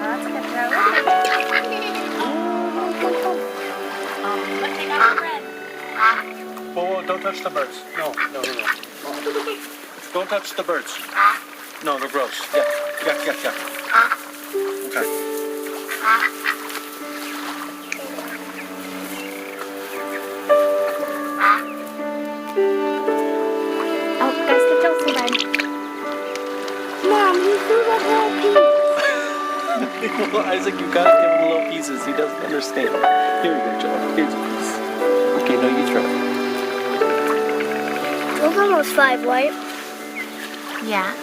That's a good throw. Look, they got the red. Whoa, don't touch the birds. No. Don't touch the birds. No, they're gross. Yeah. Okay. Oh, guys, get Joel some bread. Mom, he threw the whole piece. Well, Isaac, you gotta give him little pieces. He doesn't understand. Here you go, Joel. Here's a piece. Okay, no, you throw it. Joel's almost 5, right? Yeah.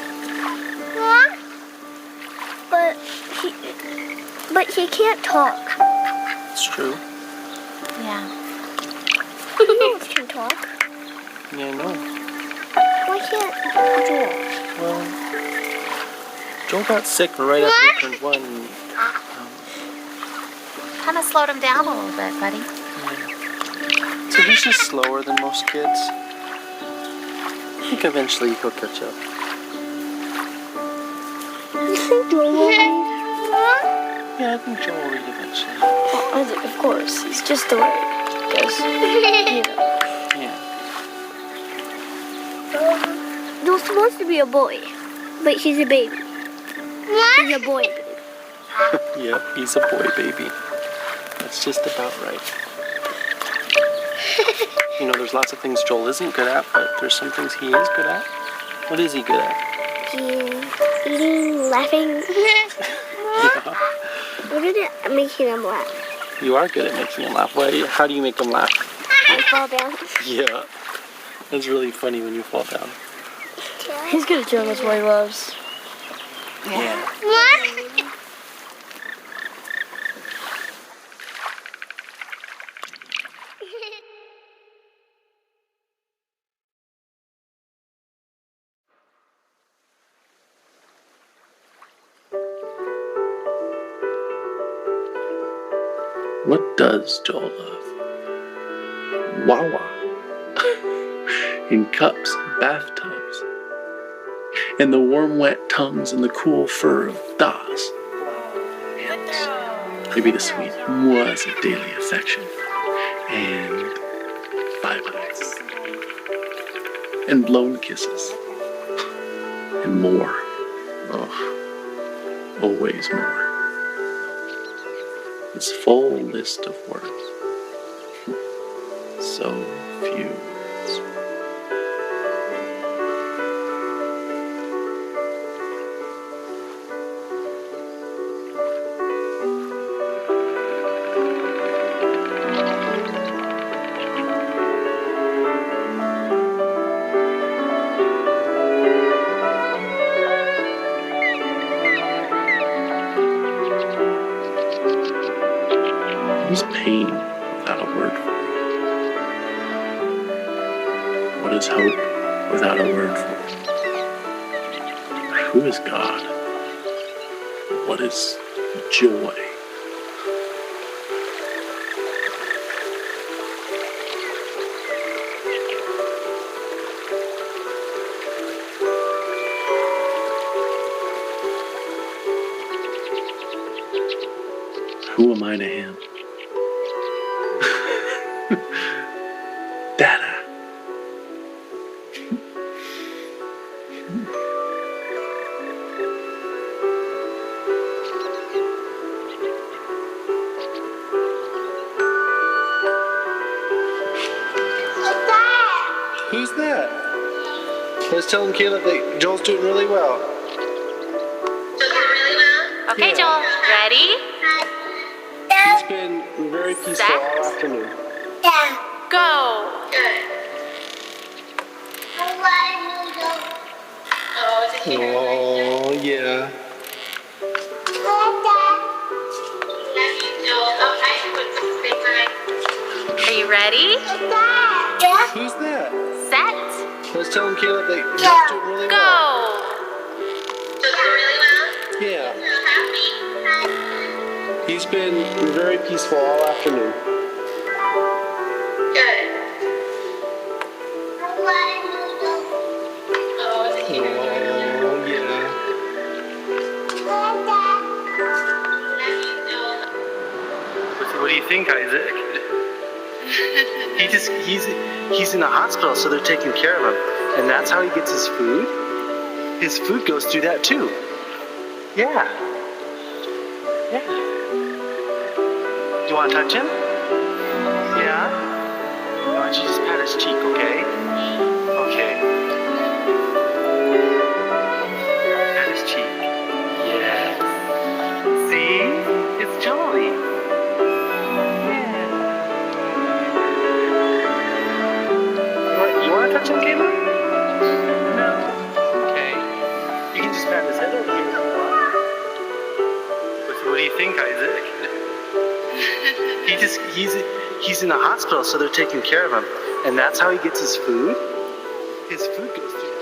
But he can't talk. It's true. Yeah. He can talk. Yeah, I know. Why can't Joel? Well, Joel got sick right after he turned 1. Kind of slowed him down a little bit, buddy. So he's just slower than most kids. I think eventually he'll catch up. You think Joel will read? Yeah, I think Joel will read eventually. Oh, Isaac, of course. He's just delayed. Because, you know. Yeah. Joel's supposed to be a boy. But he's a baby. He's a boy baby. Yep, he's a boy baby. That's just about right. You know, there's lots of things Joel isn't good at, but there's some things he is good at. What is he good at? He's eating, laughing. Yeah. What is it making him laugh? You are good at making him laugh. How do you make him laugh? I fall down. Yeah. It's really funny when you fall down. He's good at showing us what he loves. Yeah. What does Joel love? Wawa. In cups and bathtubs. And the warm, wet tongues and the cool fur of Das. And maybe the sweet mois of daily affection. And bye-byes. And blown kisses. And more. Oh, always more. This full list of words. So few words. What is pain without a word for it? What is hope without a word for it? Who is God? What is joy? Who am I to him? Dada. Who's that? Let's tell him, Caleb, that Joel's doing really well. Okay, Yeah. Joel, ready? He's been very peaceful Set. all afternoon. Go. Oh, yeah. Are you ready? Who's that? Set. Let's tell him, Caleb, that Joel's doing really well. Go. Yeah. He's been very peaceful all afternoon. Good. Oh, is it here? Oh, yeah. What do you think, Isaac? He's in a hospital, so they're taking care of him. And that's how he gets his food? His food goes through that too. Yeah. Yeah. You want to touch him? Yeah? Why don't you just pat his cheek, okay? Okay. Pat his cheek. Yeah. See? It's Jolly. You want to touch him, Caleb? No. Okay. You can just pat his head over here. What do you think, Isaac? He's in a hospital, so they're taking care of him. And that's how he gets his food? His food goes through.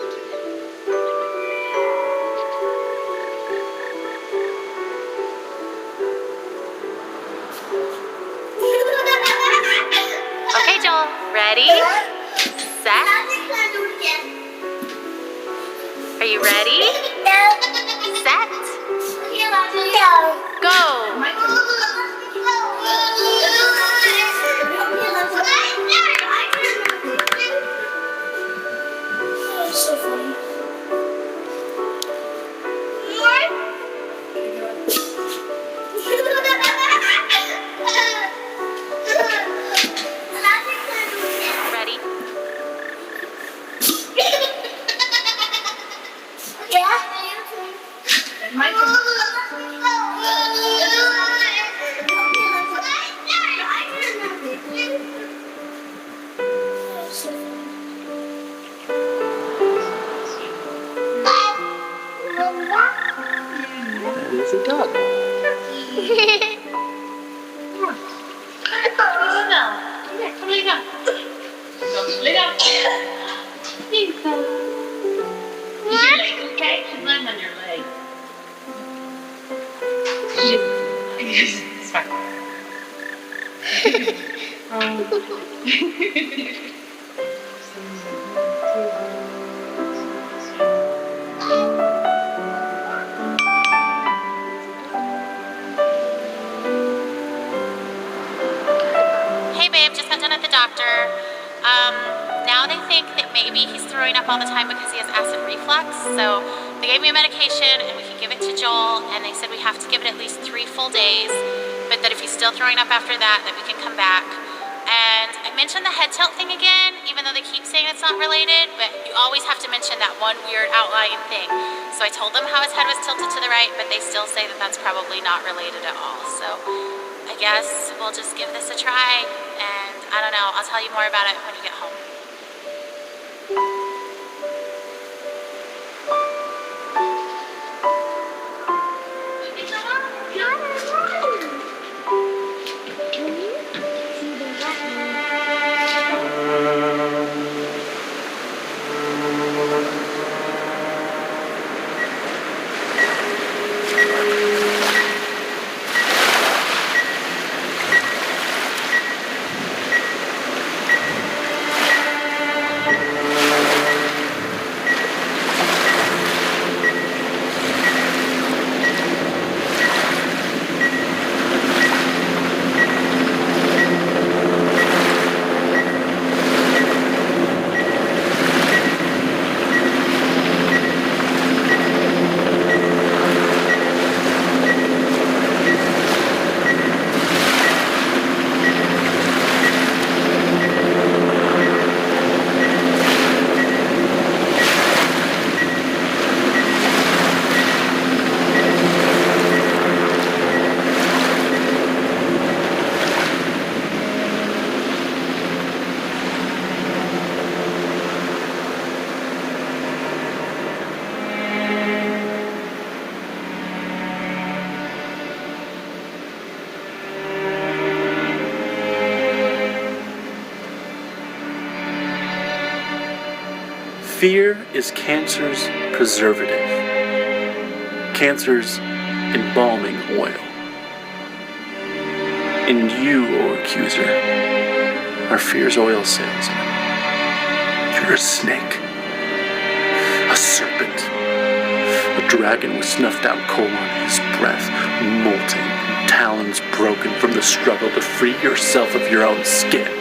Okay, Joel. Ready? Set. Are you ready? Set. Go. So funny. Ready? That is a duck. Land on your leg. It's fine. Hey, babe, just got done at the doctor. Now they think that maybe he's throwing up all the time because he has acid reflux. So they gave me a medication and we can give it to Joel, and they said we have to give it at least 3 full days, but that if he's still throwing up after that we can come back. And I mentioned the head tilt thing again, even though they keep saying it's not related, but you always have to mention that one weird outlying thing. So I told them how his head was tilted to the right, but they still say that that's probably not related at all. So I guess we'll just give this a try, and I don't know, I'll tell you more about it when you get home. Fear is cancer's preservative, cancer's embalming oil. And you, O accuser, are fear's oil salesman. You're a snake, a serpent, a dragon with snuffed out coal on his breath, molting, talons broken from the struggle to free yourself of your own skin.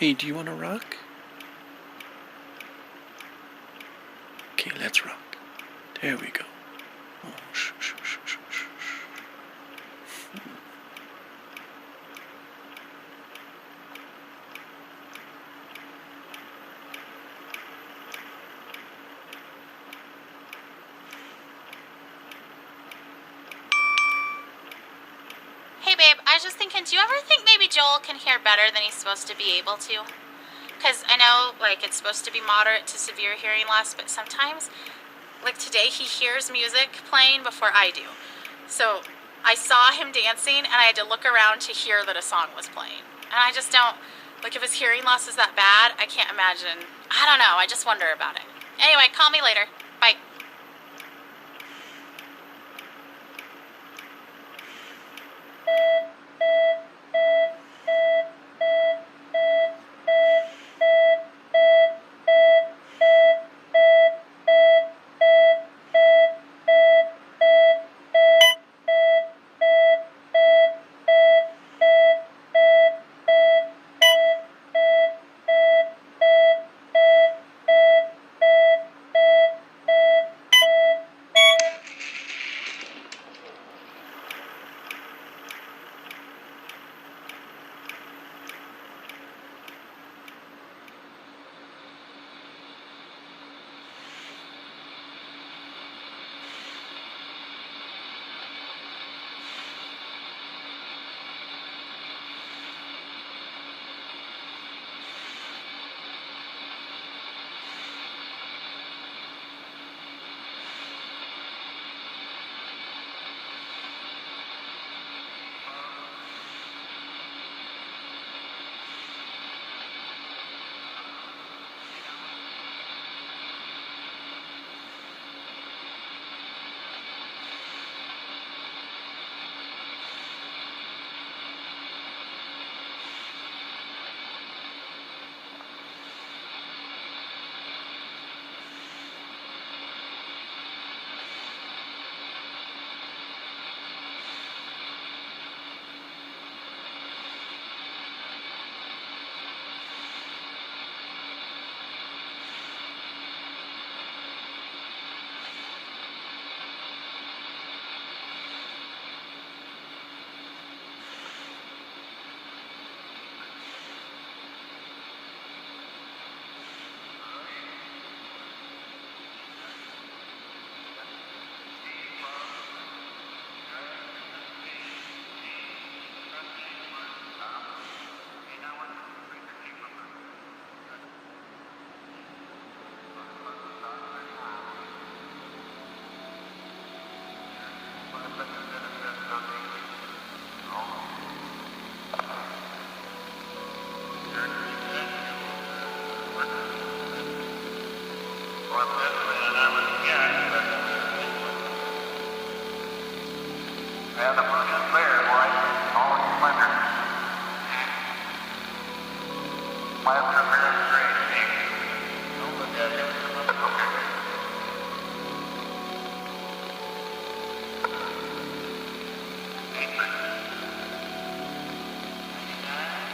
Hey, do you want to rock? Okay, let's rock. There we go. Oh, shh, shh, shh, shh, shh, shh. Hey babe, I was just thinking, do you ever think maybe Joel can hear better than he's supposed to be able to? Because I know, like, it's supposed to be moderate to severe hearing loss, but sometimes, like today, he hears music playing before I do. So I saw him dancing, and I had to look around to hear that a song was playing. And I just don't, like, if his hearing loss is that bad, I can't imagine. I don't know, I just wonder about it. Anyway, call me later. Bye. Yeah, the moon is clear, boys. All in splendor. Clouds are very straight, Nick. Don't look at it. Okay. 8. 99.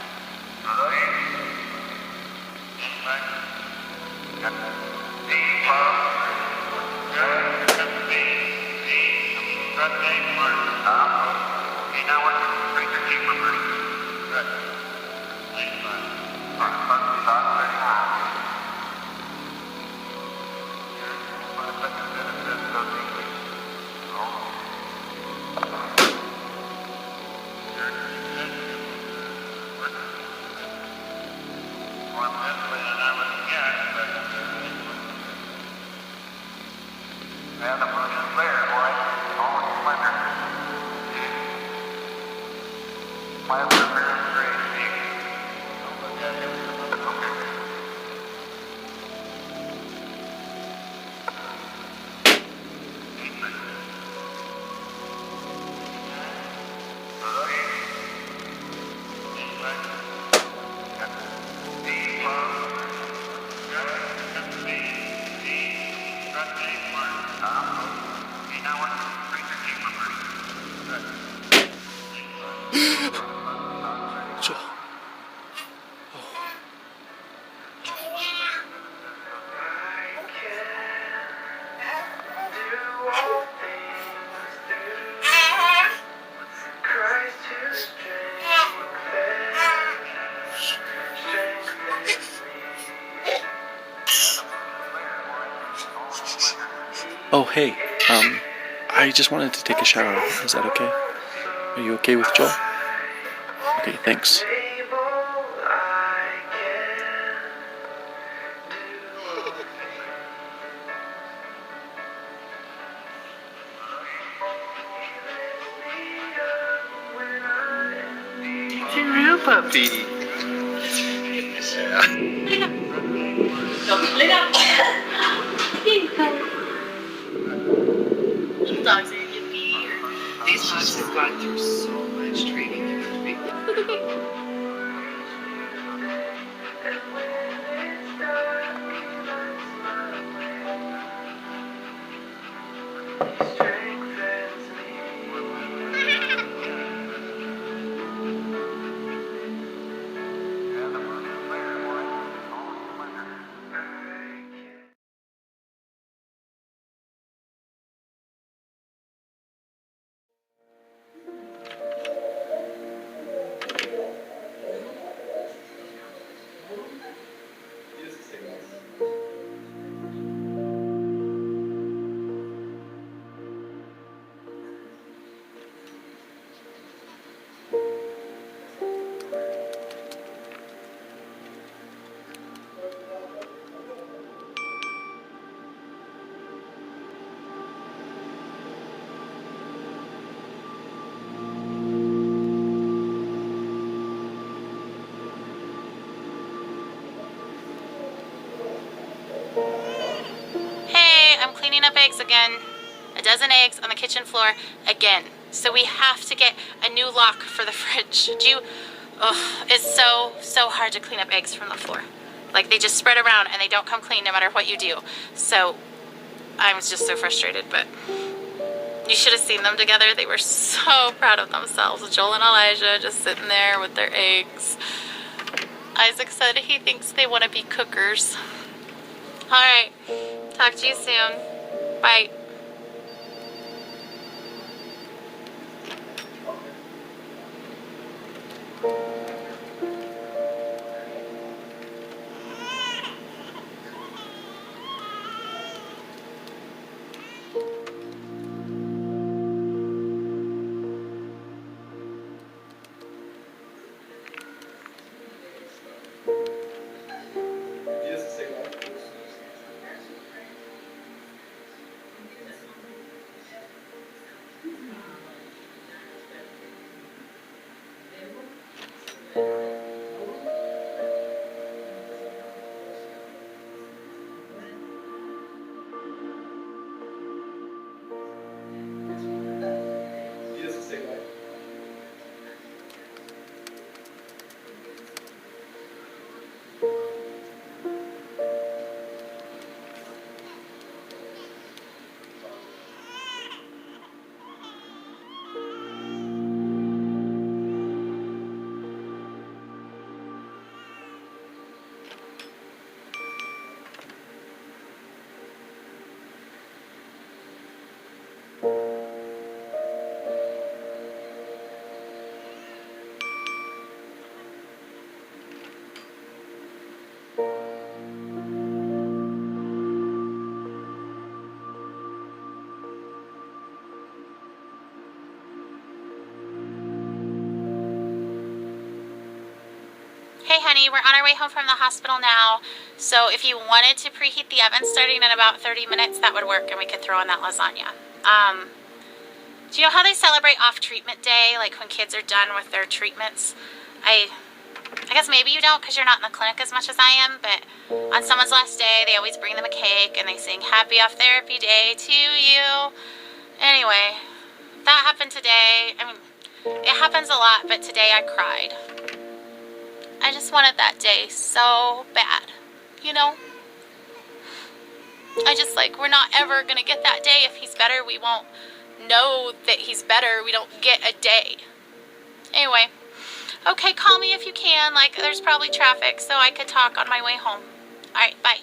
Oh, hey, I just wanted to take a shower. Is that okay? Are you okay with Joel? Okay, thanks. It's a real puppy. Dogs are yippee. These dogs have gone through so much training. Hey, I'm cleaning up eggs again. A dozen eggs on the kitchen floor again. So we have to get a new lock for the fridge. It's so hard to clean up eggs from the floor. Like, they just spread around and they don't come clean no matter what you do. So I was just so frustrated, but you should have seen them together. They were so proud of themselves. Joel and Elijah just sitting there with their eggs. Isaac said he thinks they want to be cookers. All right, talk to you soon. Bye. Hey honey, we're on our way home from the hospital now. So if you wanted to preheat the oven starting in about 30 minutes, that would work and we could throw in that lasagna. Do you know how they celebrate off treatment day, like when kids are done with their treatments? I guess maybe you don't because you're not in the clinic as much as I am, but on someone's last day, they always bring them a cake and they sing happy off therapy day to you. Anyway, that happened today. I mean, it happens a lot, but today I cried. I just wanted that day so bad, you know? I just we're not ever gonna get that day. If he's better, we won't know that he's better. We don't get a day. Anyway, okay, call me if you can. There's probably traffic, so I could talk on my way home. All right, bye.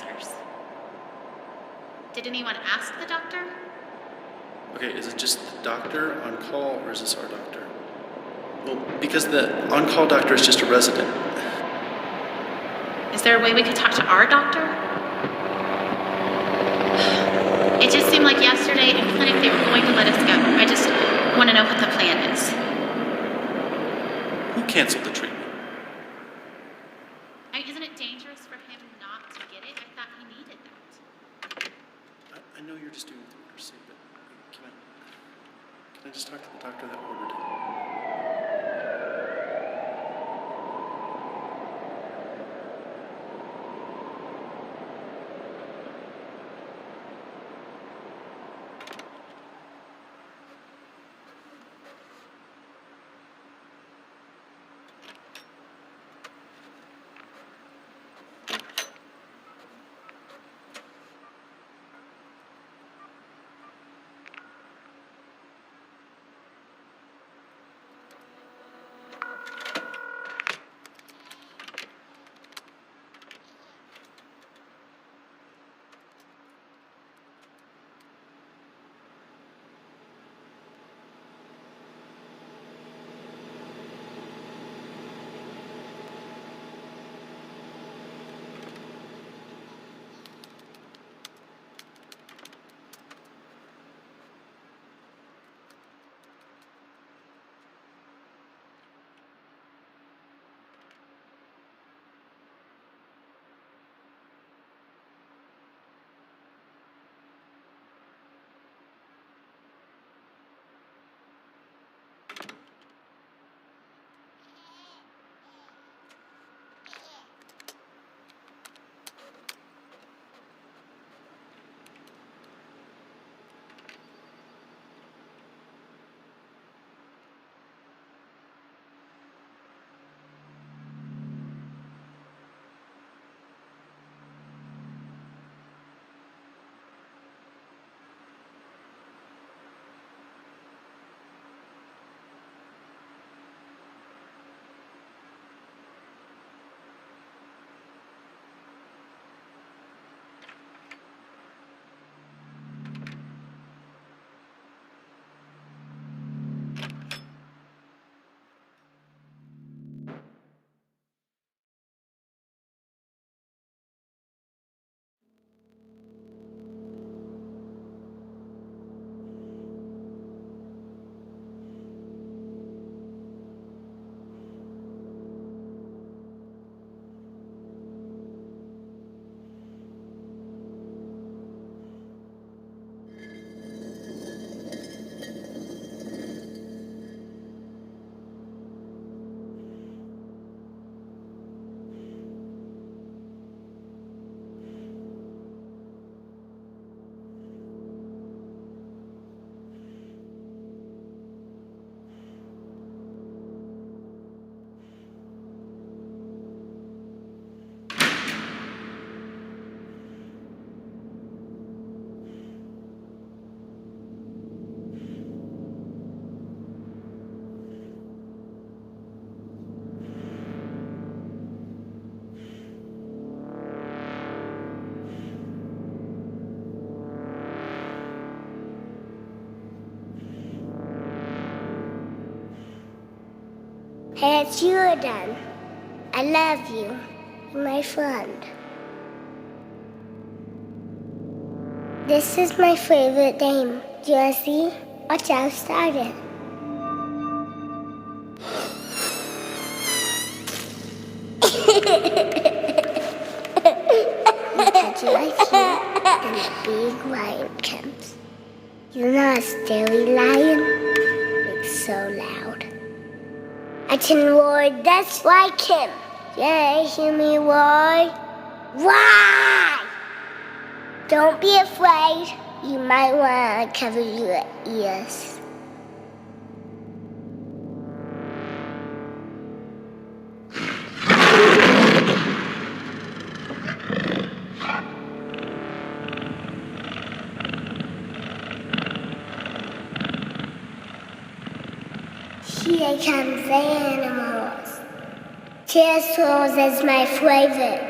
answers. Did anyone ask the doctor? Okay, is it just the doctor on call, or is this our doctor? Well, because the on-call doctor is just a resident. Is there a way we could talk to our doctor? It just seemed like yesterday in clinic they were going to let us go. I just want to know what the plan is. Who canceled the treatment? Isn't it dangerous for him not to get it? I thought he needed that. I know you're just doing what you're saying, but can I just talk to the doctor that ordered it? Hey, it's you again. I love you. You're my friend. This is my favorite game. Do you want to see? Watch how I started. You touch it like here, and a big lion comes. You know a scary lion? It's so loud. I can roar just like him. Yeah, hear me roar? Why? Don't be afraid. You might want to cover your ears. Here comes the animals. Pterosaurs is my favorite.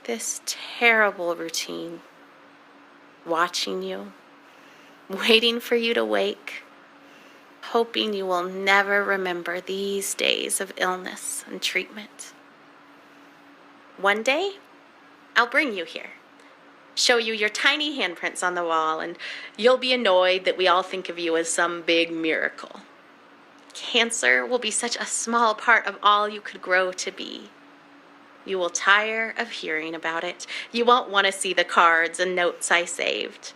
This terrible routine, watching you, waiting for you to wake, hoping you will never remember these days of illness and treatment. One day, I'll bring you here, show you your tiny handprints on the wall, and you'll be annoyed that we all think of you as some big miracle. Cancer will be such a small part of all you could grow to be. You will tire of hearing about it. You won't want to see the cards and notes I saved.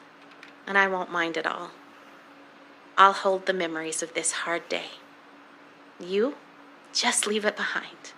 And I won't mind at all. I'll hold the memories of this hard day. You just leave it behind.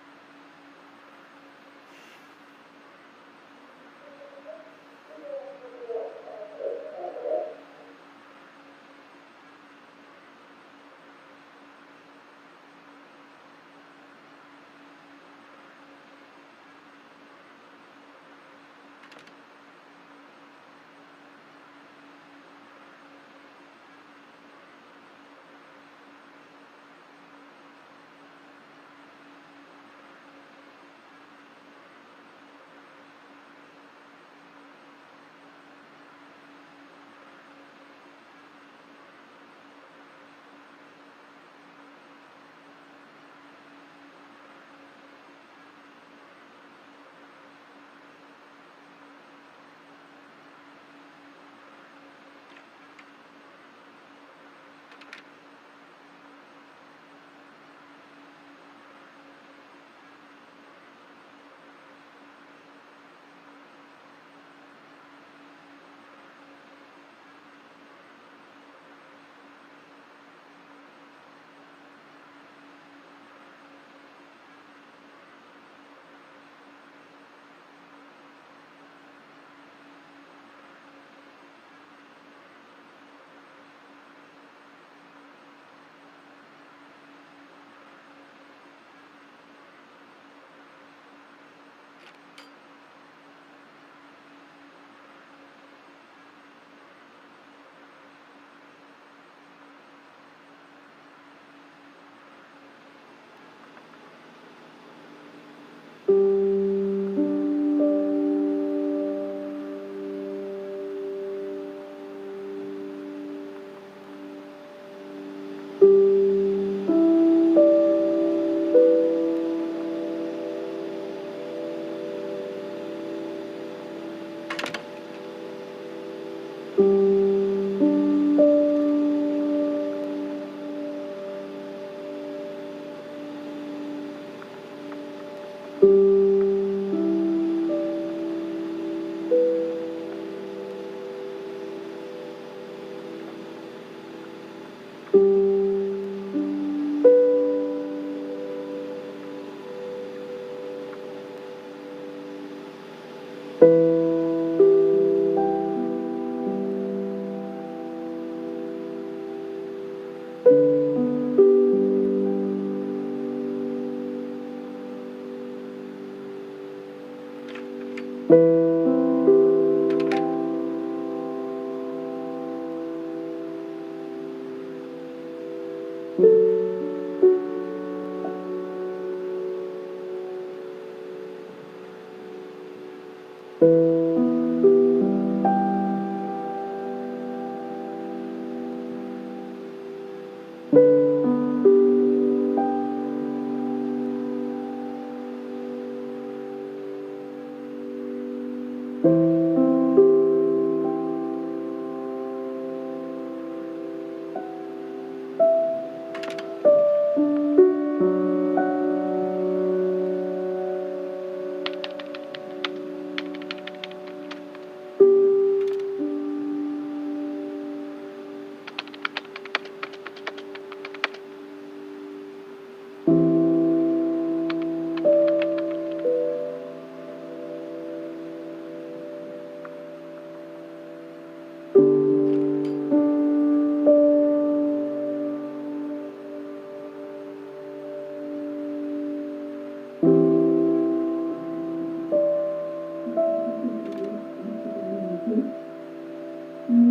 Farmer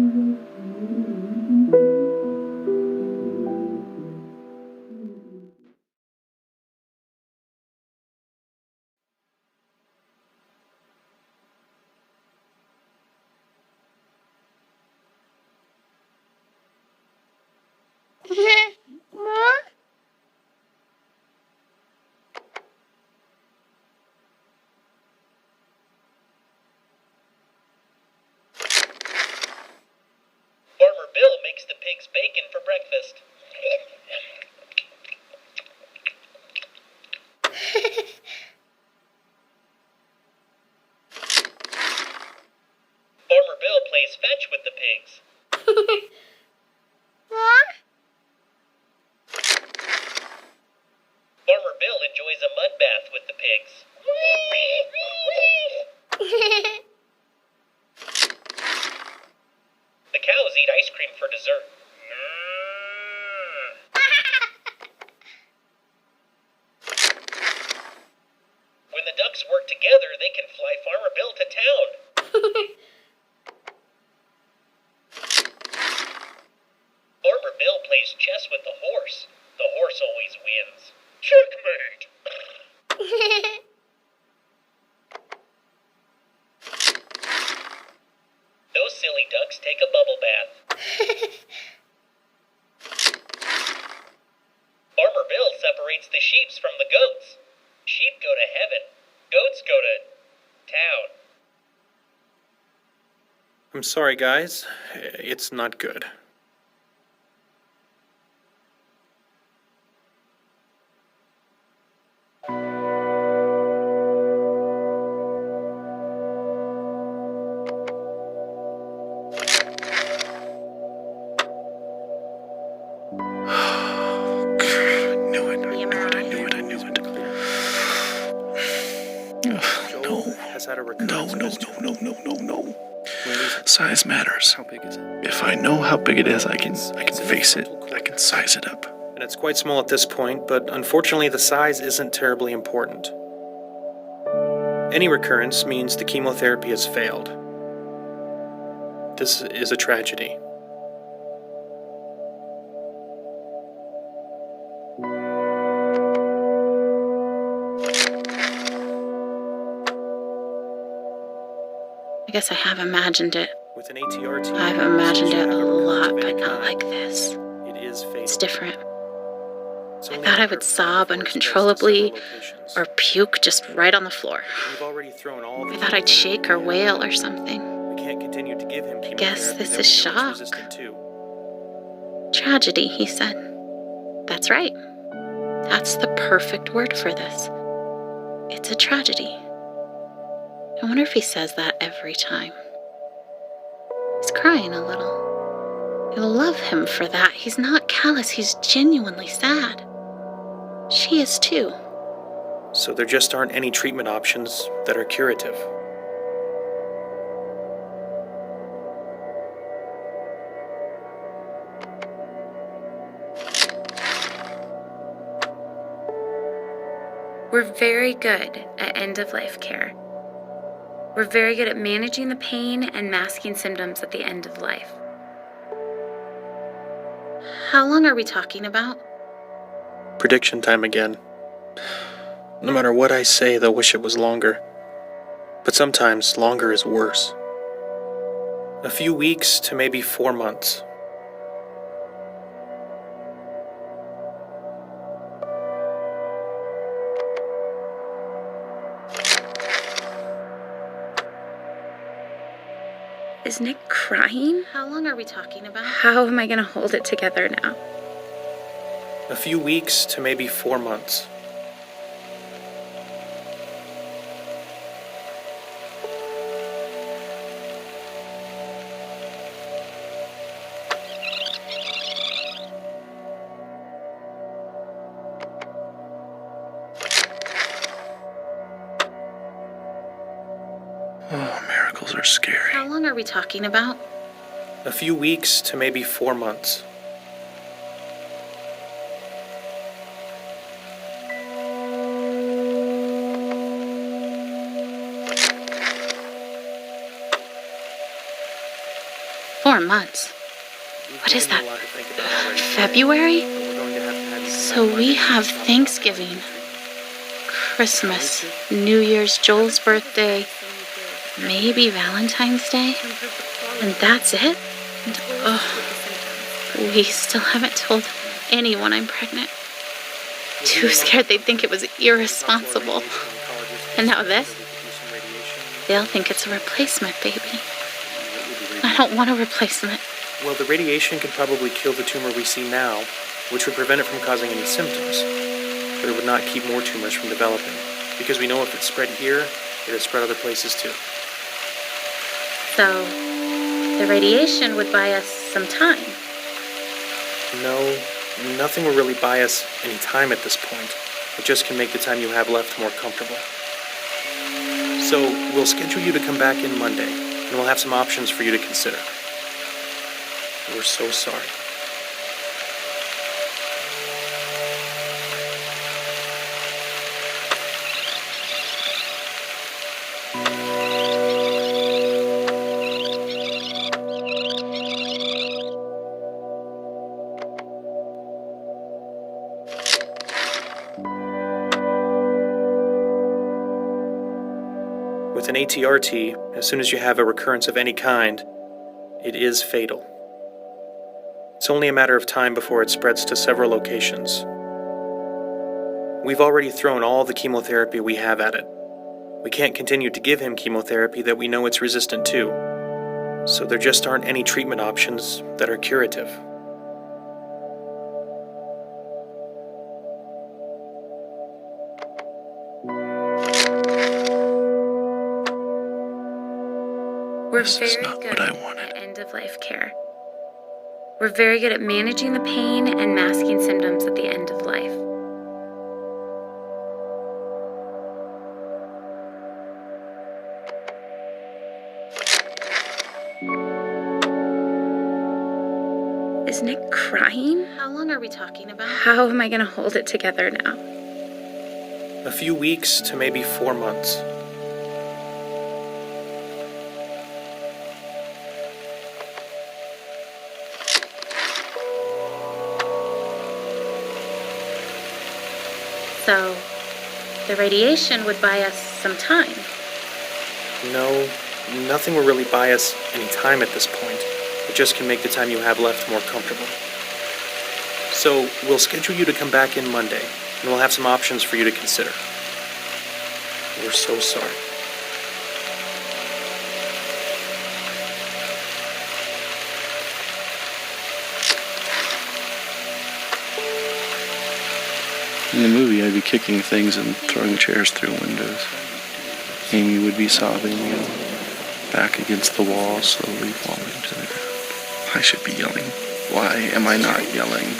Bill makes the pigs bacon for breakfast. Farmer Bill plays fetch with the pigs. Farmer Bill enjoys a mud bath with the pigs. The cows eat ice cream for dessert. When the ducks work together, they can fly Farmer Bill to town. Farmer Bill plays chess with the horse. The horse always wins. Checkmate! Those silly ducks take a bubble bath. Farmer Bill separates the sheeps from the goats. Sheep go to heaven. Goats go to town. I'm sorry, guys. It's not good. No. Size matters. How big is it? If I know how big it is, I can face it. I can size it up. And it's quite small at this point, but unfortunately the size isn't terribly important. Any recurrence means the chemotherapy has failed. This is a tragedy. I guess I have imagined it. With an ATR team, I've imagined it a lot, but not like this. It is fatal. It's different. It's I only thought a I matter would of sob time before it spreads to uncontrollably several locations. or puke just right on the floor. We've already thrown all I the thought I'd shake or wail or something. We can't continue to give him chemotherapy guess this that is we know he's shock. resistant to. Tragedy, he said. That's right. That's the perfect word for this. It's a tragedy. I wonder if he says that every time. He's crying a little. You'll love him for that. He's not callous, he's genuinely sad. She is too. So there just aren't any treatment options that are curative. We're very good at end-of-life care. We're very good at managing the pain and masking symptoms at the end of life. How long are we talking about? Prediction time again. No matter what I say, they'll wish it was longer. But sometimes longer is worse. A few weeks to maybe 4 months. Is Nick crying? How long are we talking about? How am I going to hold it together now? A few weeks to maybe 4 months. Oh, miracles are scary. How long are we talking about? A few weeks to maybe 4 months. 4 months. What is that? February? So we have Thanksgiving, Christmas, New Year's, Joel's birthday, maybe Valentine's Day, and that's it? And, we still haven't told anyone I'm pregnant. Too scared they'd think it was irresponsible. And now this? They'll think it's a replacement baby. I don't want a replacement. Well, the radiation could probably kill the tumor we see now, which would prevent it from causing any symptoms. But it would not keep more tumors from developing, because we know if it spread here, it would spread other places too. So, the radiation would buy us some time. No, nothing will really buy us any time at this point. It just can make the time you have left more comfortable. So, we'll schedule you to come back in Monday, and we'll have some options for you to consider. We're so sorry. With an ATRT, as soon as you have a recurrence of any kind, it is fatal. It's only a matter of time before it spreads to several locations. We've already thrown all the chemotherapy we have at it. We can't continue to give him chemotherapy that we know it's resistant to, so there just aren't any treatment options that are curative. We're This is very not good what I wanted. at end-of-life care. We're very good at managing the pain and masking symptoms at the end of life. Is Nick crying? How long are we talking about? How am I going to hold it together now? A few weeks to maybe 4 months. So, the radiation would buy us some time. No, nothing will really buy us any time at this point. It just can make the time you have left more comfortable. So, we'll schedule you to come back in Monday, and we'll have some options for you to consider. We're so sorry. In the movie, I'd be kicking things and throwing chairs through windows. Amy would be sobbing and back against the wall, slowly falling to the ground. I should be yelling. Why am I not yelling?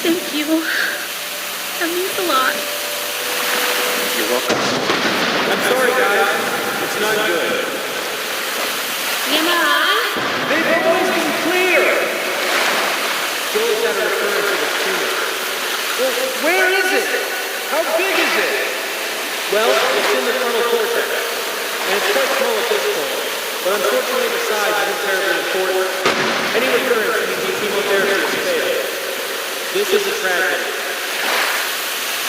Thank you. That means a lot. You're welcome. I'm sorry, guys. It's not good. They've always been clear. Joel's had a recurrence of a tumor. Well, where is it? How big is it? Well, it's in the frontal cortex, and it's quite small at this point. But unfortunately, the size isn't terribly important. Any recurrence means the chemotherapy has failed. This is a tragedy.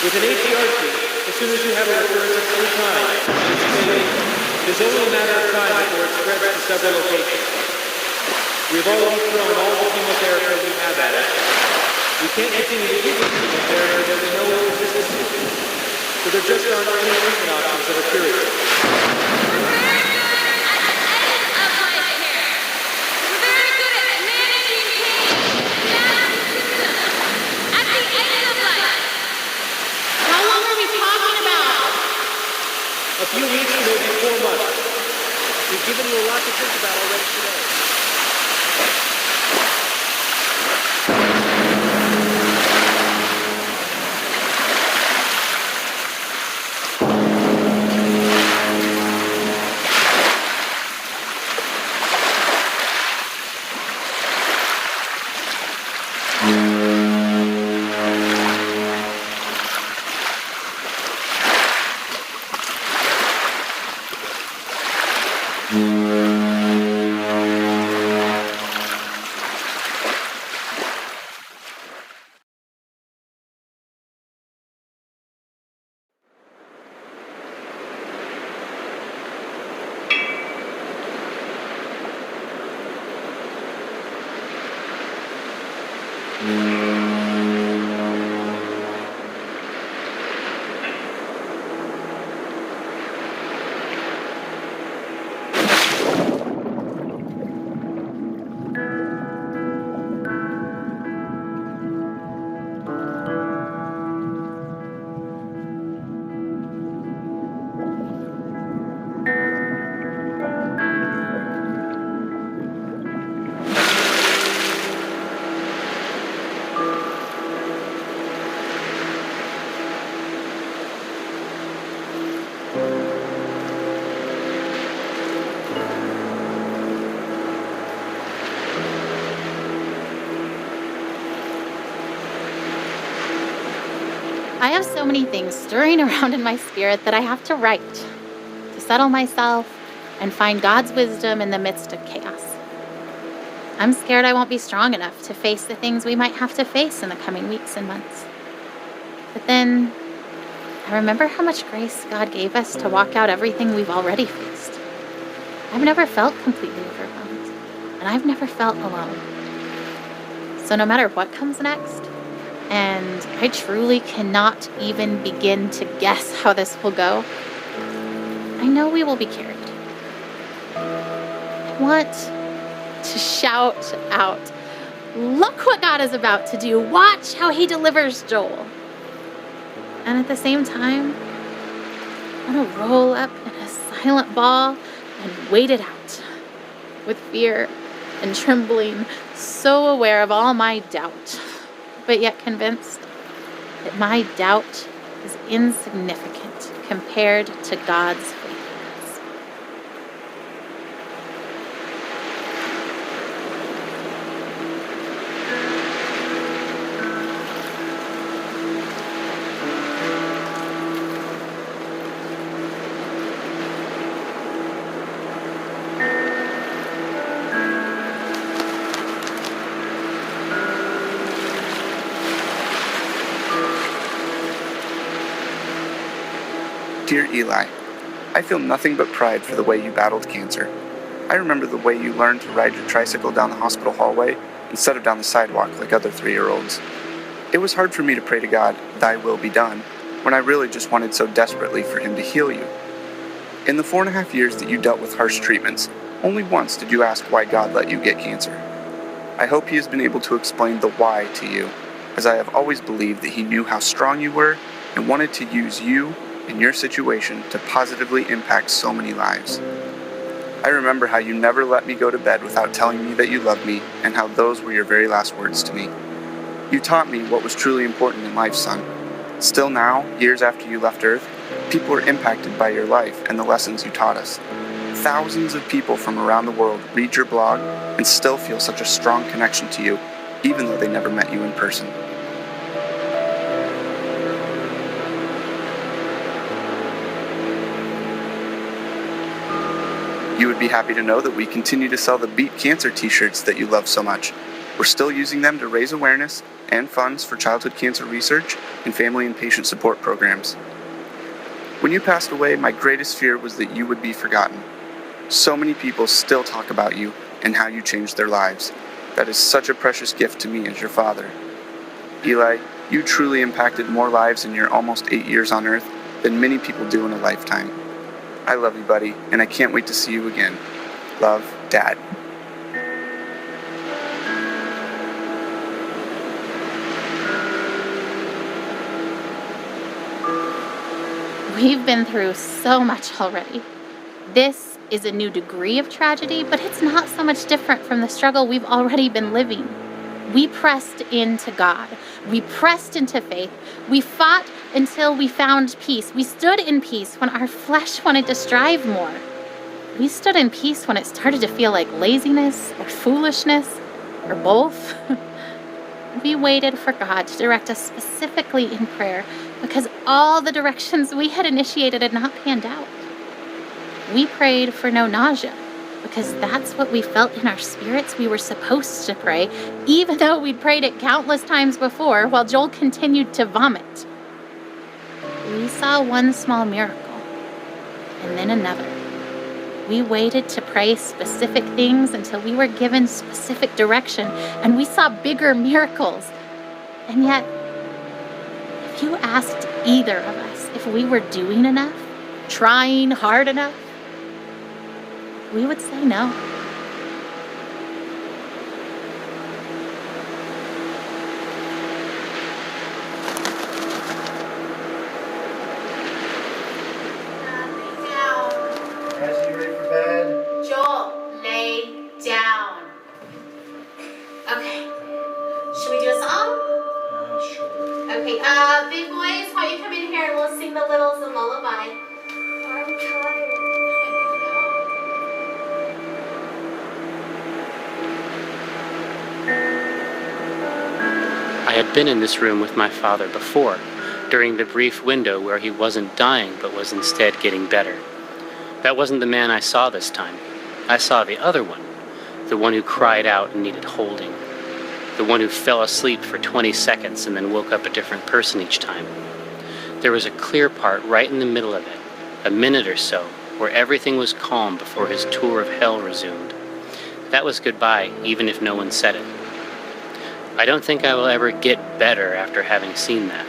With an ATRT, as soon as you have a recurrence of any kind, it's fatal. It is only a matter of time before it spreads to several locations. We have already thrown all the chemotherapy we have at it. We can't continue to give you chemotherapy that we know is resistant to. So there just aren't any treatment options that are curative. How long are we talking about? A few weeks to maybe 4 months. We've given you a lot to think about already today. Mm-hmm. I have so many things stirring around in my spirit that I have to write to settle myself and find God's wisdom in the midst of chaos. I'm scared I won't be strong enough to face the things we might have to face in the coming weeks and months. But then I remember how much grace God gave us to walk out everything we've already faced. I've never felt completely overwhelmed, and I've never felt alone. So no matter what comes next, and I truly cannot even begin to guess how this will go, I know we will be carried. I want to shout out, look what God is about to do. Watch how he delivers Joel. And at the same time, I want to roll up in a silent ball and wait it out with fear and trembling, so aware of all my doubt, but yet convinced that my doubt is insignificant compared to God's faithfulness. Dear Eli, I feel nothing but pride for the way you battled cancer. I remember the way you learned to ride your tricycle down the hospital hallway instead of down the sidewalk like other 3-year-olds. It was hard for me to pray to God, "Thy will be done," when I really just wanted so desperately for him to heal you. In the 4.5 years that you dealt with harsh treatments, only once did you ask why God let you get cancer. I hope he has been able to explain the why to you, as I have always believed that he knew how strong you were and wanted to use you in your situation to positively impact so many lives. I remember how you never let me go to bed without telling me that you loved me, and how those were your very last words to me. You taught me what was truly important in life, son. Still now, years after you left Earth, people are impacted by your life and the lessons you taught us. Thousands of people from around the world read your blog and still feel such a strong connection to you, even though they never met you in person. You would be happy to know that we continue to sell the Beat Cancer t-shirts that you love so much. We're still using them to raise awareness and funds for childhood cancer research and family and patient support programs. When you passed away, my greatest fear was that you would be forgotten. So many people still talk about you and how you changed their lives. That is such a precious gift to me as your father. Eli, you truly impacted more lives in your almost 8 years on Earth than many people do in a lifetime. I love you, buddy, and I can't wait to see you again. Love, Dad. We've been through so much already. This is a new degree of tragedy, but it's not so much different from the struggle we've already been living. We pressed into God. We pressed into faith. We fought until we found peace. We stood in peace when our flesh wanted to strive more. We stood in peace when it started to feel like laziness or foolishness or both. We waited for God to direct us specifically in prayer because all the directions we had initiated had not panned out. We prayed for no nausea because that's what we felt in our spirits we were supposed to pray, even though we'd prayed it countless times before while Joel continued to vomit. We saw one small miracle, and then another. We waited to pray specific things until we were given specific direction, and we saw bigger miracles. And yet, if you asked either of us if we were doing enough, trying hard enough, we would say no. Joel, lay down. Okay. Should we do a song? Sure. Okay, big boys, why don't you come in here and we'll sing the littles a lullaby. I'm tired. I had been in this room with my father before, during the brief window where he wasn't dying but was instead getting better. That wasn't the man I saw this time. I saw the other one, the one who cried out and needed holding, the one who fell asleep for 20 seconds and then woke up a different person each time. There was a clear part right in the middle of it, a minute or so, where everything was calm before his tour of hell resumed. That was goodbye, even if no one said it. I don't think I will ever get better after having seen that.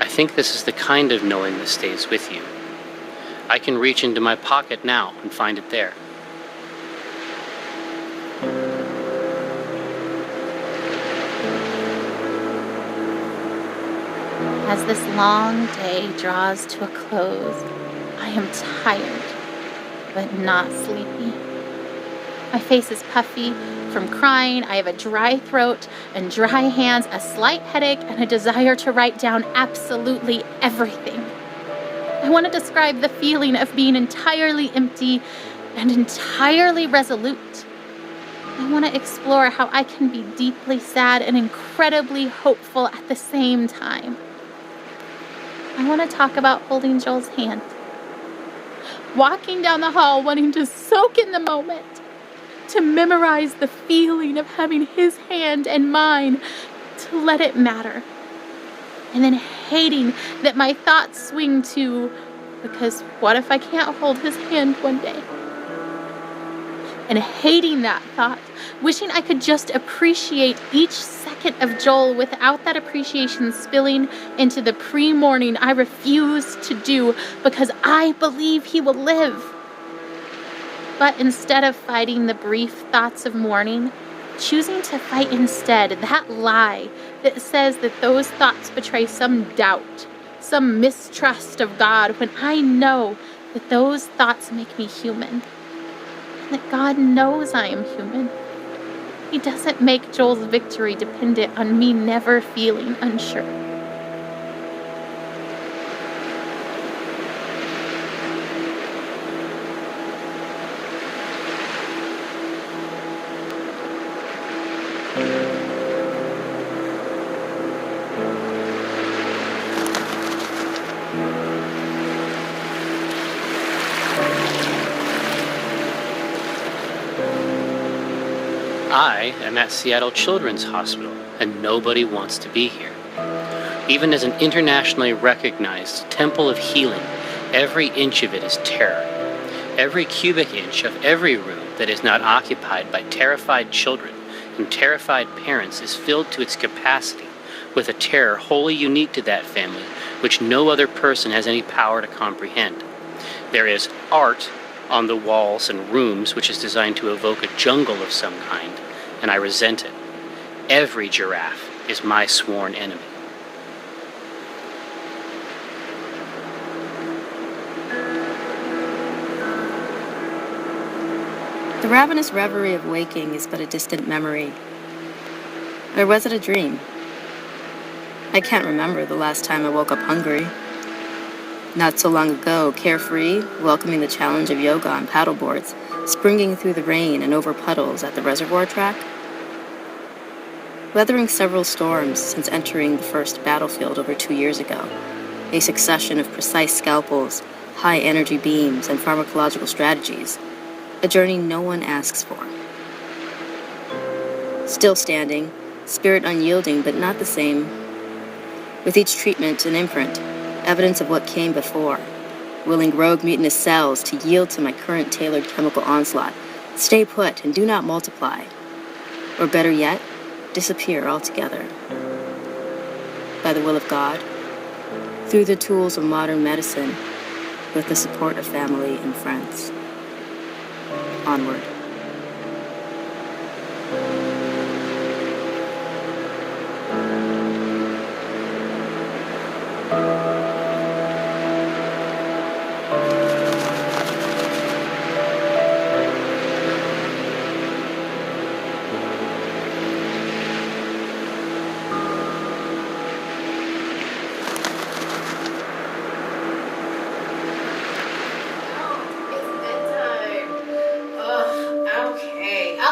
I think this is the kind of knowing that stays with you. I can reach into my pocket now and find it there. As this long day draws to a close, I am tired, but not sleepy. My face is puffy from crying. I have a dry throat and dry hands, a slight headache, and a desire to write down absolutely everything. I want to describe the feeling of being entirely empty and entirely resolute. I want to explore how I can be deeply sad and incredibly hopeful at the same time. I want to talk about holding Joel's hand, walking down the hall wanting to soak in the moment, to memorize the feeling of having his hand and mine, to let it matter, and then hating that my thoughts swing to, because what if I can't hold his hand one day? And hating that thought, wishing I could just appreciate each second of Joel without that appreciation spilling into the pre-morning I refuse to do because I believe he will live. But instead of fighting the brief thoughts of mourning, choosing to fight instead that lie that says that those thoughts betray some doubt, some mistrust of God, when I know that those thoughts make me human. That God knows I am human. He doesn't make Joel's victory dependent on me never feeling unsure. I am at Seattle Children's Hospital, and nobody wants to be here. Even as an internationally recognized temple of healing, every inch of it is terror. Every cubic inch of every room that is not occupied by terrified children and terrified parents is filled to its capacity with a terror wholly unique to that family, which no other person has any power to comprehend. There is art on the walls and rooms which is designed to evoke a jungle of some kind, and I resent it. Every giraffe is my sworn enemy. The ravenous reverie of waking is but a distant memory. Or was it a dream? I can't remember the last time I woke up hungry. Not so long ago, carefree, welcoming the challenge of yoga on paddleboards, springing through the rain and over puddles at the reservoir track. Weathering several storms since entering the first battlefield over 2 years ago, a succession of precise scalpels, high energy beams, and pharmacological strategies, a journey no one asks for. Still standing, spirit unyielding but not the same. With each treatment, an imprint, evidence of what came before. willing rogue mutinous cells to yield to my current tailored chemical onslaught, stay put and do not multiply. Or better yet, disappear altogether. By the will of God, through the tools of modern medicine, with the support of family and friends. Onward.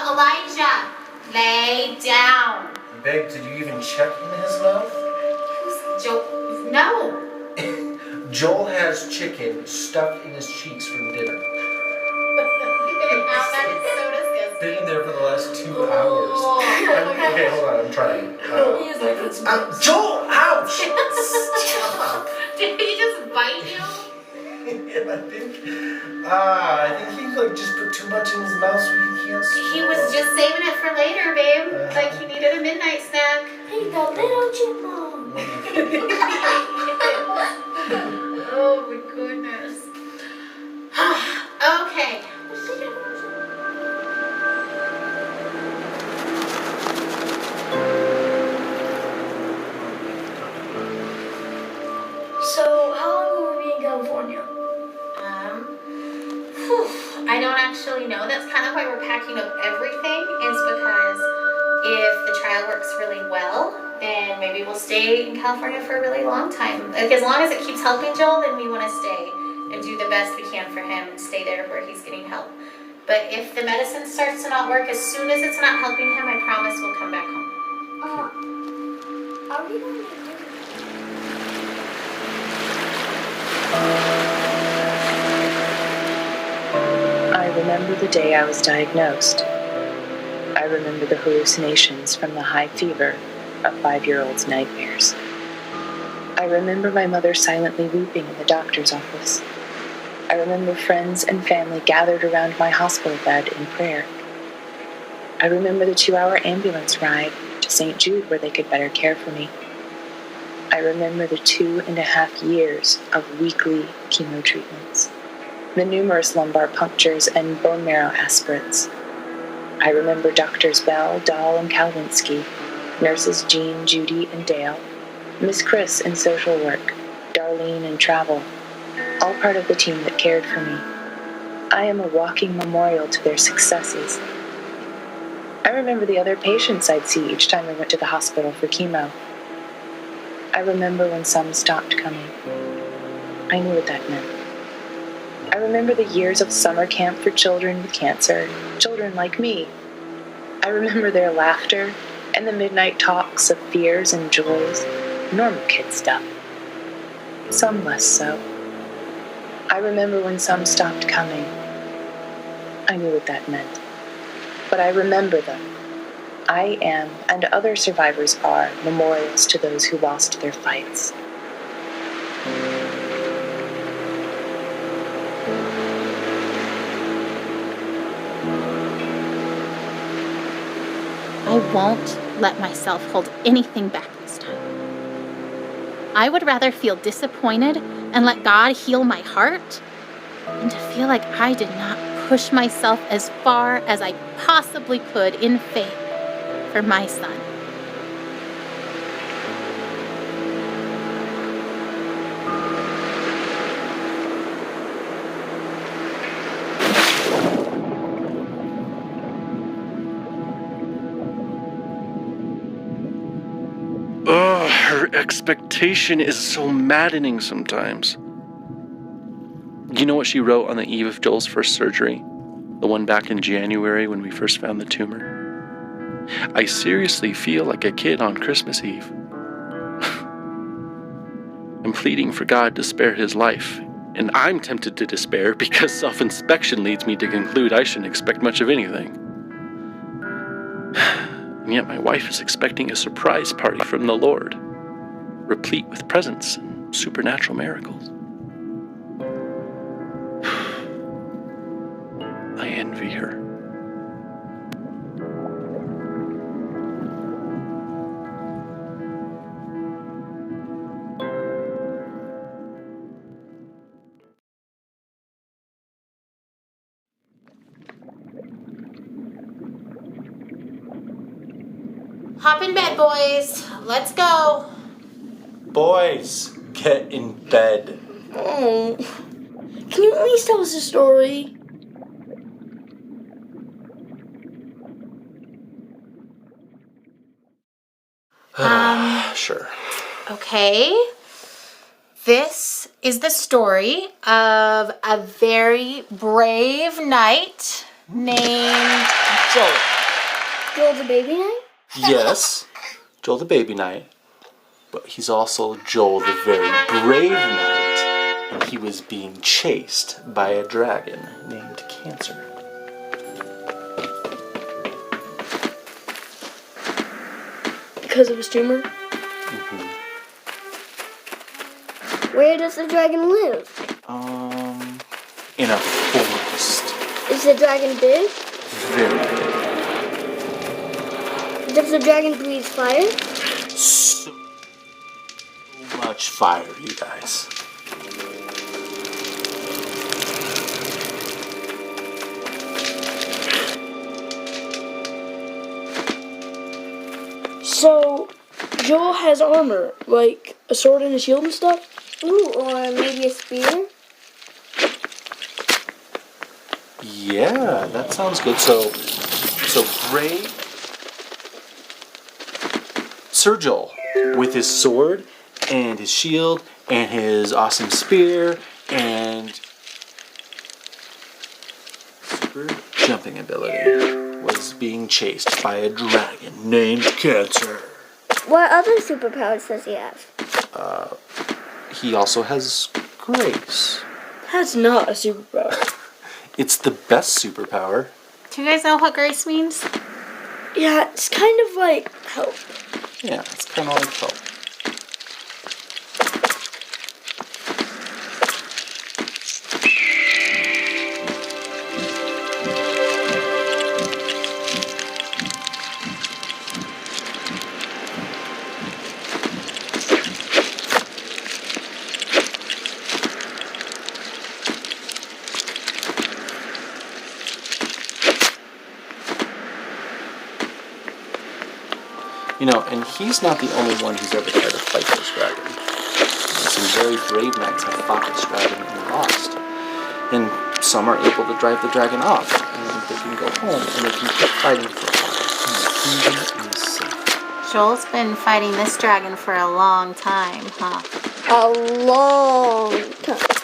Elijah, lay down. Babe, did you even check in his mouth? Joel, no. Joel has chicken stuffed in his cheeks from dinner. That is so disgusting. Been there for the last 2 hours. Okay, hold on, I'm trying. Joel, ouch! Stop. Did he just bite you? Yeah, I think he just put too much in his mouth so he can't swallow. He was just saving it for later, babe. Like he needed a midnight snack. He's a little chipmunk. Oh my goodness. Okay. So, how long will we be in California? I don't actually know. That's kind of why we're packing up everything, is because if the trial works really well, then maybe we'll stay in California for a really long time. Like, as long as it keeps helping Joel, then we want to stay and do the best we can for him and stay there where he's getting help. But if the medicine starts to not work, as soon as it's not helping him, I promise we'll come back home. Are we going to I remember the day I was diagnosed. I remember the hallucinations from the high fever of 5-year-old's nightmares. I remember my mother silently weeping in the doctor's office. I remember friends and family gathered around my hospital bed in prayer. I remember the 2-hour ambulance ride to St. Jude where they could better care for me. I remember the 2.5 years of weekly chemo treatments, the numerous lumbar punctures and bone marrow aspirates. I remember Doctors Bell, Dahl, and Kalwinsky, nurses Jean, Judy, and Dale, Miss Chris in social work, Darlene in travel, all part of the team that cared for me. I am a walking memorial to their successes. I remember the other patients I'd see each time I went to the hospital for chemo. I remember when some stopped coming. I knew what that meant. I remember the years of summer camp for children with cancer, children like me. I remember their laughter and the midnight talks of fears and joys, normal kid stuff. Some less so. I remember when some stopped coming. I knew what that meant. But I remember them. I am, and other survivors are, memorials to those who lost their fights. I won't let myself hold anything back this time. I would rather feel disappointed and let God heal my heart than to feel like I did not push myself as far as I possibly could in faith for my son. Her expectation is so maddening sometimes. You know what she wrote on the eve of Joel's first surgery? The one back in January when we first found the tumor? I seriously feel like a kid on Christmas Eve. I'm pleading for God to spare his life, and I'm tempted to despair because self-inspection leads me to conclude I shouldn't expect much of anything. And yet my wife is expecting a surprise party from the Lord, replete with presents and supernatural miracles. envy her. Hop in bed, boys. Let's go. Boys, get in bed. Oh, can you at least tell us a story? Sure. Okay. This is the story of a very brave knight named Joel. Joel the baby knight? Yes, Joel the baby knight. But he's also Joel the very brave knight. And he was being chased by a dragon named Cancer. Because of his tumor? Mm-hmm. Where does the dragon live? In a forest. Is the dragon big? Very big. Does the dragon breathe fire? So much fire, you guys. So, Joel has armor, like a sword and a shield and stuff? Ooh, or maybe a spear? Yeah, that sounds good. So brave Sir Joel, with his sword and his shield and his awesome spear and super jumping ability, was being chased by a dragon named Cancer. What other superpowers does he have? He also has grace. That's not a superpower. It's the best superpower. Do you guys know what grace means? Yeah, it's kind of like help. Yeah, it's kind of like help. You know, and he's not the only one who's ever tried to fight this dragon. Some very brave knights have fought this dragon and lost. And some are able to drive the dragon off, and they can go home, and they can keep fighting for a while. And the kingdom is safe. Joel's been fighting this dragon for a long time, huh? A long time.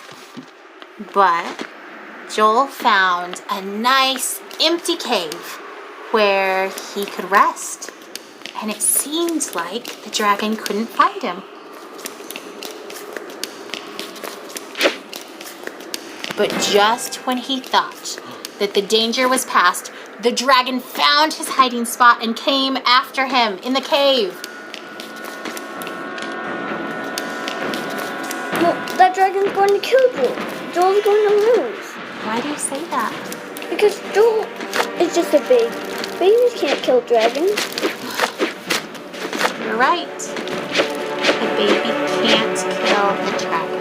But Joel found a nice empty cave where he could rest. And it seemed like the dragon couldn't find him. But just when he thought that the danger was past, the dragon found his hiding spot and came after him in the cave. Well, that dragon's going to kill Joel. Joel's going to lose. Why do you say that? Because Joel is just a baby. Babies can't kill dragons. You're right. The baby can't kill the dragon.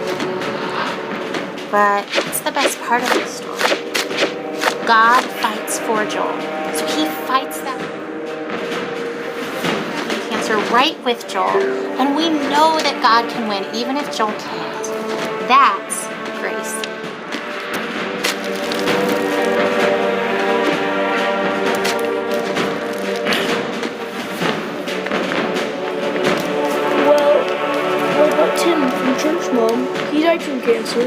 But it's the best part of the story. God fights for Joel. So he fights that Cancer right with Joel. And we know that God can win even if Joel can't. That's grace. Tim from Church Mom, he died from cancer.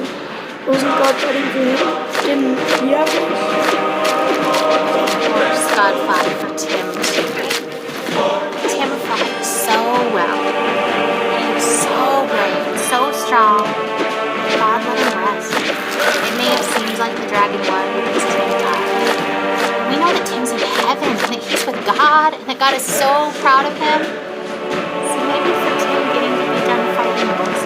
Wasn't God fighting for him? Didn't he have this? Of course, God fought for Tim too. Tim fought so well. He was so brave, so strong. God let him rest. It may have seemed like the dragon won because Tim died. We know that Tim's in heaven and that he's with God and that God is so proud of him. So maybe for Tim getting to be done fighting was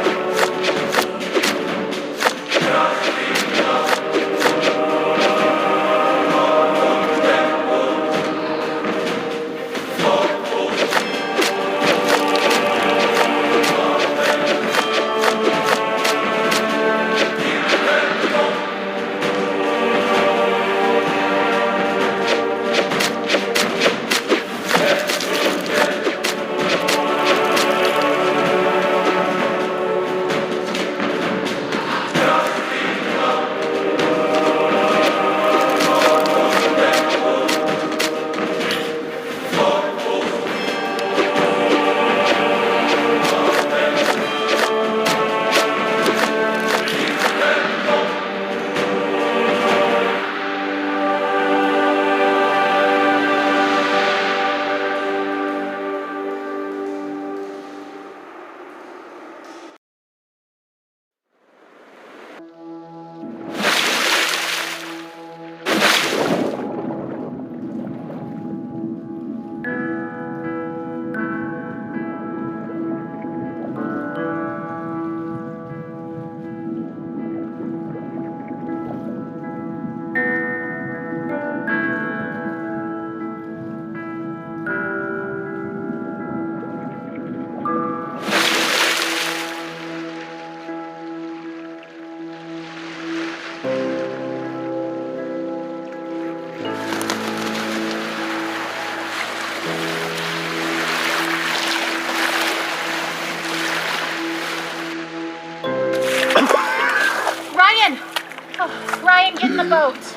boat.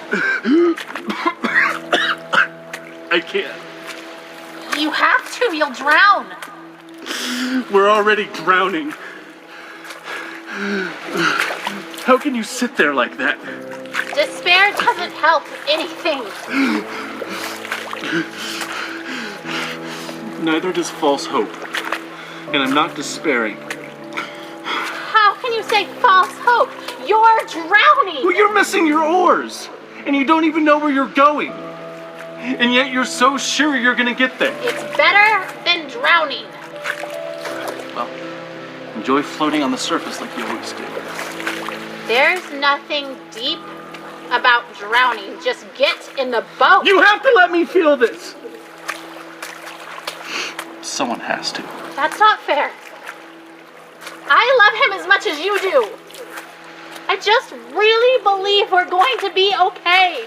I can't. You have to, you'll drown. We're already drowning. How can you sit there like that? Despair doesn't help anything. Neither does false hope. And I'm not despairing. How can you say false hope? You're drowning. Well, you're missing your oars. And you don't even know where you're going. And yet you're so sure you're gonna get there. It's better than drowning. Well, enjoy floating on the surface like you always do. There's nothing deep about drowning. Just get in the boat. You have to let me feel this. Someone has to. That's not fair. I love him as much as you do. I just really believe we're going to be okay.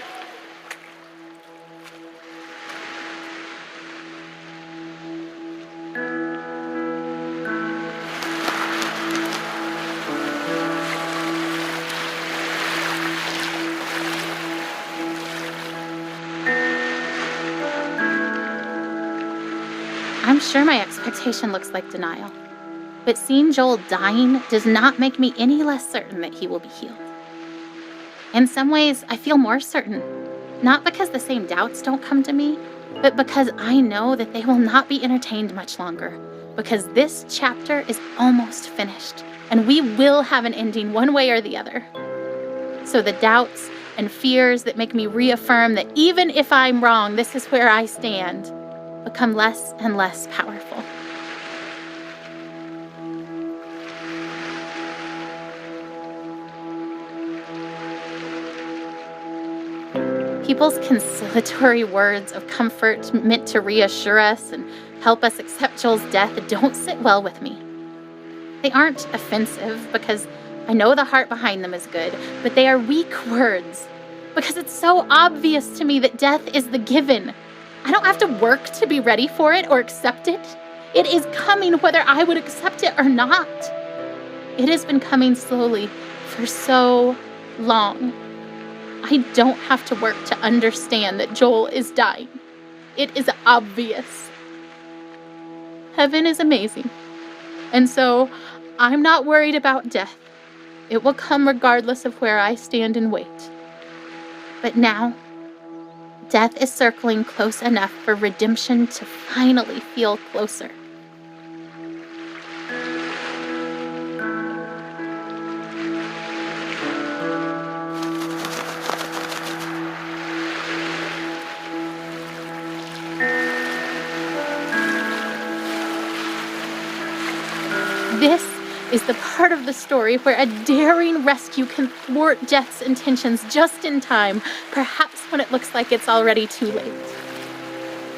I'm sure my expectation looks like denial, but seeing Joel dying does not make me any less certain that he will be healed. In some ways, I feel more certain, not because the same doubts don't come to me, but because I know that they will not be entertained much longer, because this chapter is almost finished, and we will have an ending one way or the other. So the doubts and fears that make me reaffirm that even if I'm wrong, this is where I stand, become less and less powerful. People's conciliatory words of comfort meant to reassure us and help us accept Joel's death don't sit well with me. They aren't offensive because I know the heart behind them is good, but they are weak words because it's so obvious to me that death is the given. I don't have to work to be ready for it or accept it. It is coming whether I would accept it or not. It has been coming slowly for so long. I don't have to work to understand that Joel is dying. It is obvious. Heaven is amazing. And so I'm not worried about death. It will come regardless of where I stand and wait. But now, death is circling close enough for redemption to finally feel closer. This is the part of the story where a daring rescue can thwart death's intentions just in time, perhaps when it looks like it's already too late.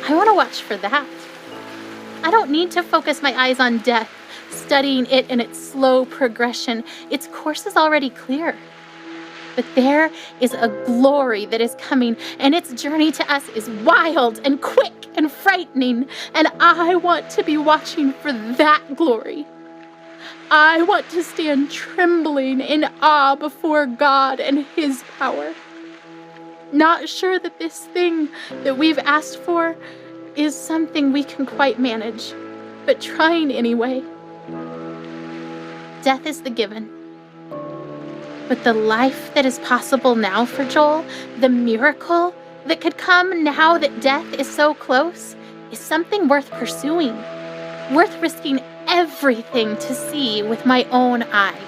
I want to watch for that. I don't need to focus my eyes on death, studying it in its slow progression. Its course is already clear. But there is a glory that is coming, and its journey to us is wild and quick and frightening, and I want to be watching for that glory. I want to stand trembling in awe before God and His power. Not sure that this thing that we've asked for is something we can quite manage, but trying anyway. Death is the given. But the life that is possible now for Joel, the miracle that could come now that death is so close, is something worth pursuing, worth risking everything to see with my own eyes.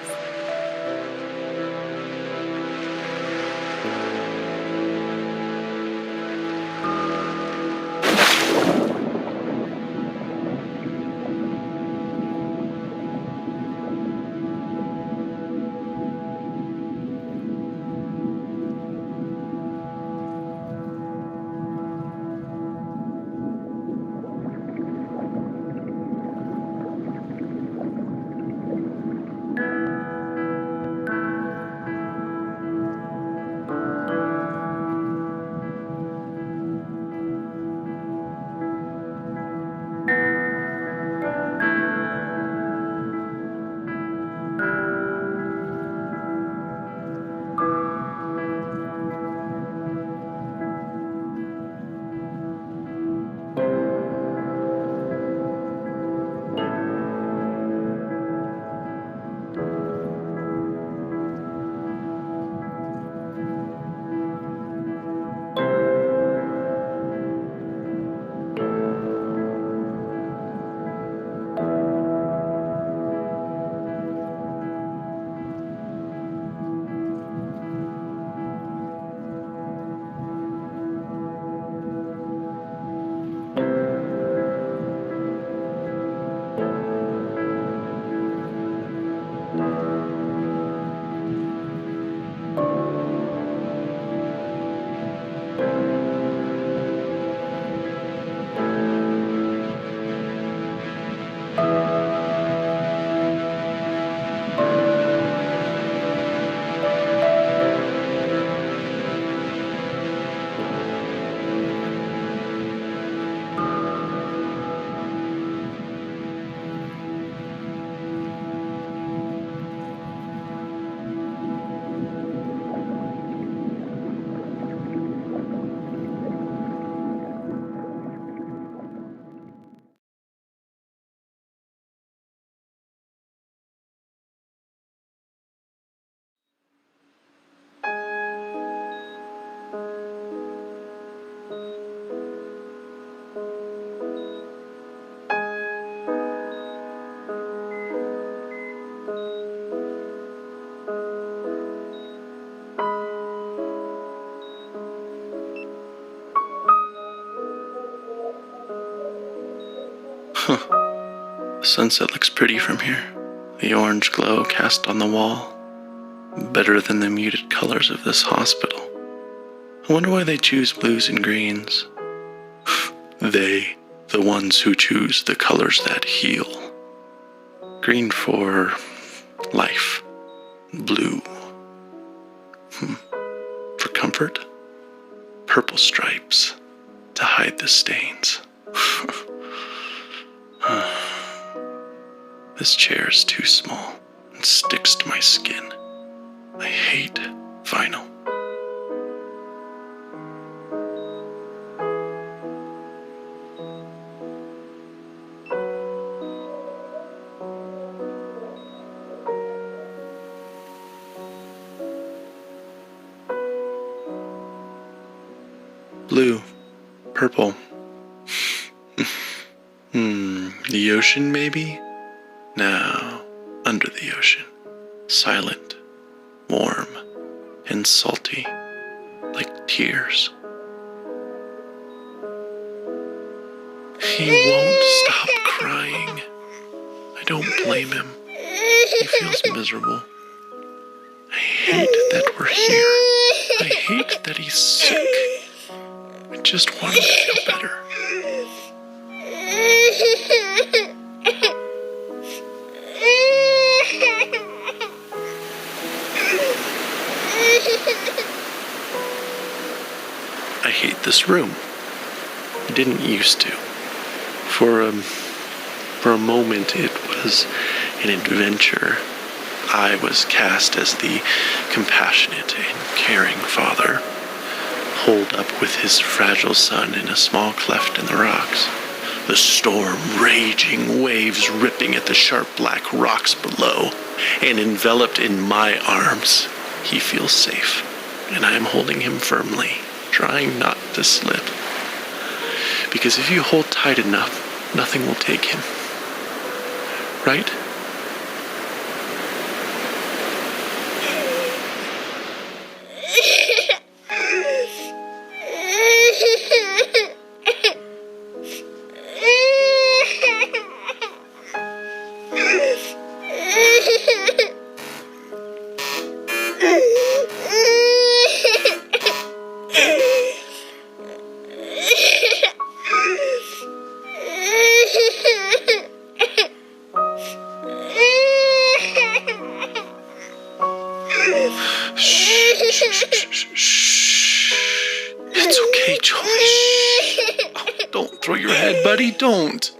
The sunset looks pretty from here. The orange glow cast on the wall. Better than the muted colors of this hospital. I wonder why they choose blues and greens. They, the ones who choose the colors that heal. Green for life. Blue. For comfort. Purple stripes to hide the stains. This chair is too small and sticks to my skin. I hate vinyl. Blue, purple. The ocean, maybe? No, under the ocean. Silent, warm, and salty, like tears. He won't stop crying. I don't blame him. He feels miserable. I hate that we're here. I hate that he's sick. I just want him to feel better. I hate this room. I didn't used to. For a moment it was an adventure. I was cast as the compassionate and caring father, holed up with his fragile son in a small cleft in the rocks. The storm raging, waves ripping at the sharp black rocks below, and enveloped in my arms, he feels safe, and I am holding him firmly, trying not to slip. Because if you hold tight enough, nothing will take him. Right? It's okay, Joey. Oh, don't throw your head, buddy. Don't.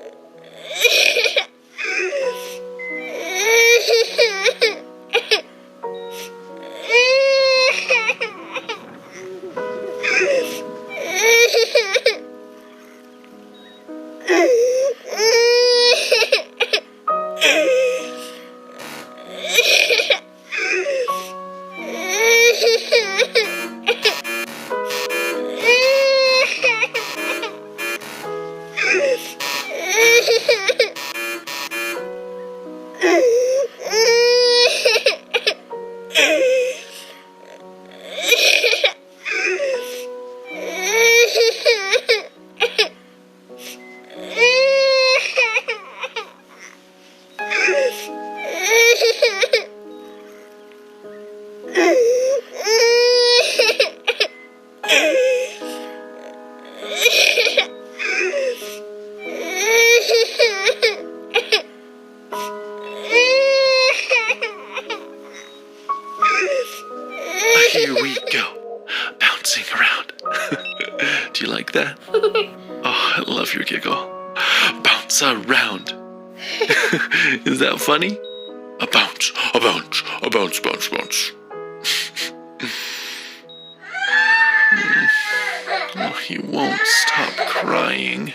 Here we go, bouncing around. Do you like that? Oh, I love your giggle. Bounce around. Is that funny? A bounce, a bounce, a bounce, bounce, bounce. Oh, he won't stop crying.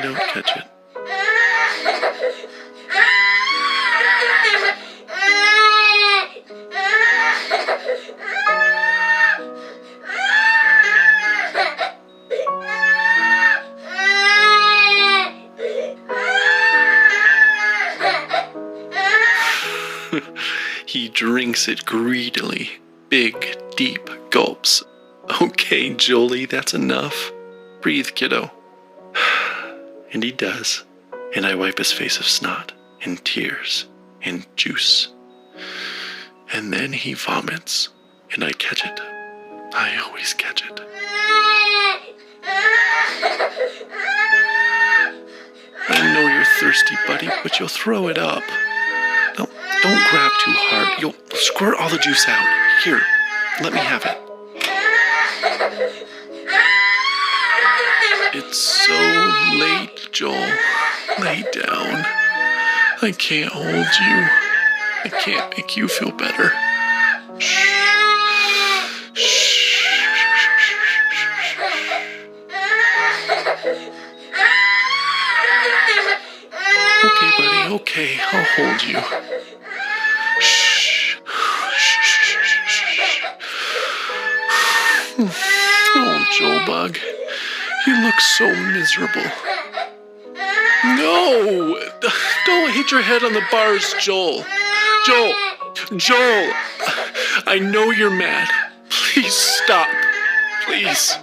don't catch it. He drinks it greedily. Big, deep gulps. Okay, Jolie, that's enough. Breathe, kiddo. And he does. And I wipe his face of snot, and tears, and juice. And then he vomits, and I catch it. I always catch it. I know you're thirsty, buddy, but you'll throw it up. Don't grab too hard. You'll squirt all the juice out. Here, let me have it. It's so late, Joel. Lay down. I can't hold you. I can't make you feel better. Shh. Shh. Okay, buddy, okay. I'll hold you. Shh. Oh, Joel Bug. You look so miserable. No! Don't hit your head on the bars, Joel. Joel! I know you're mad. Please stop. Please.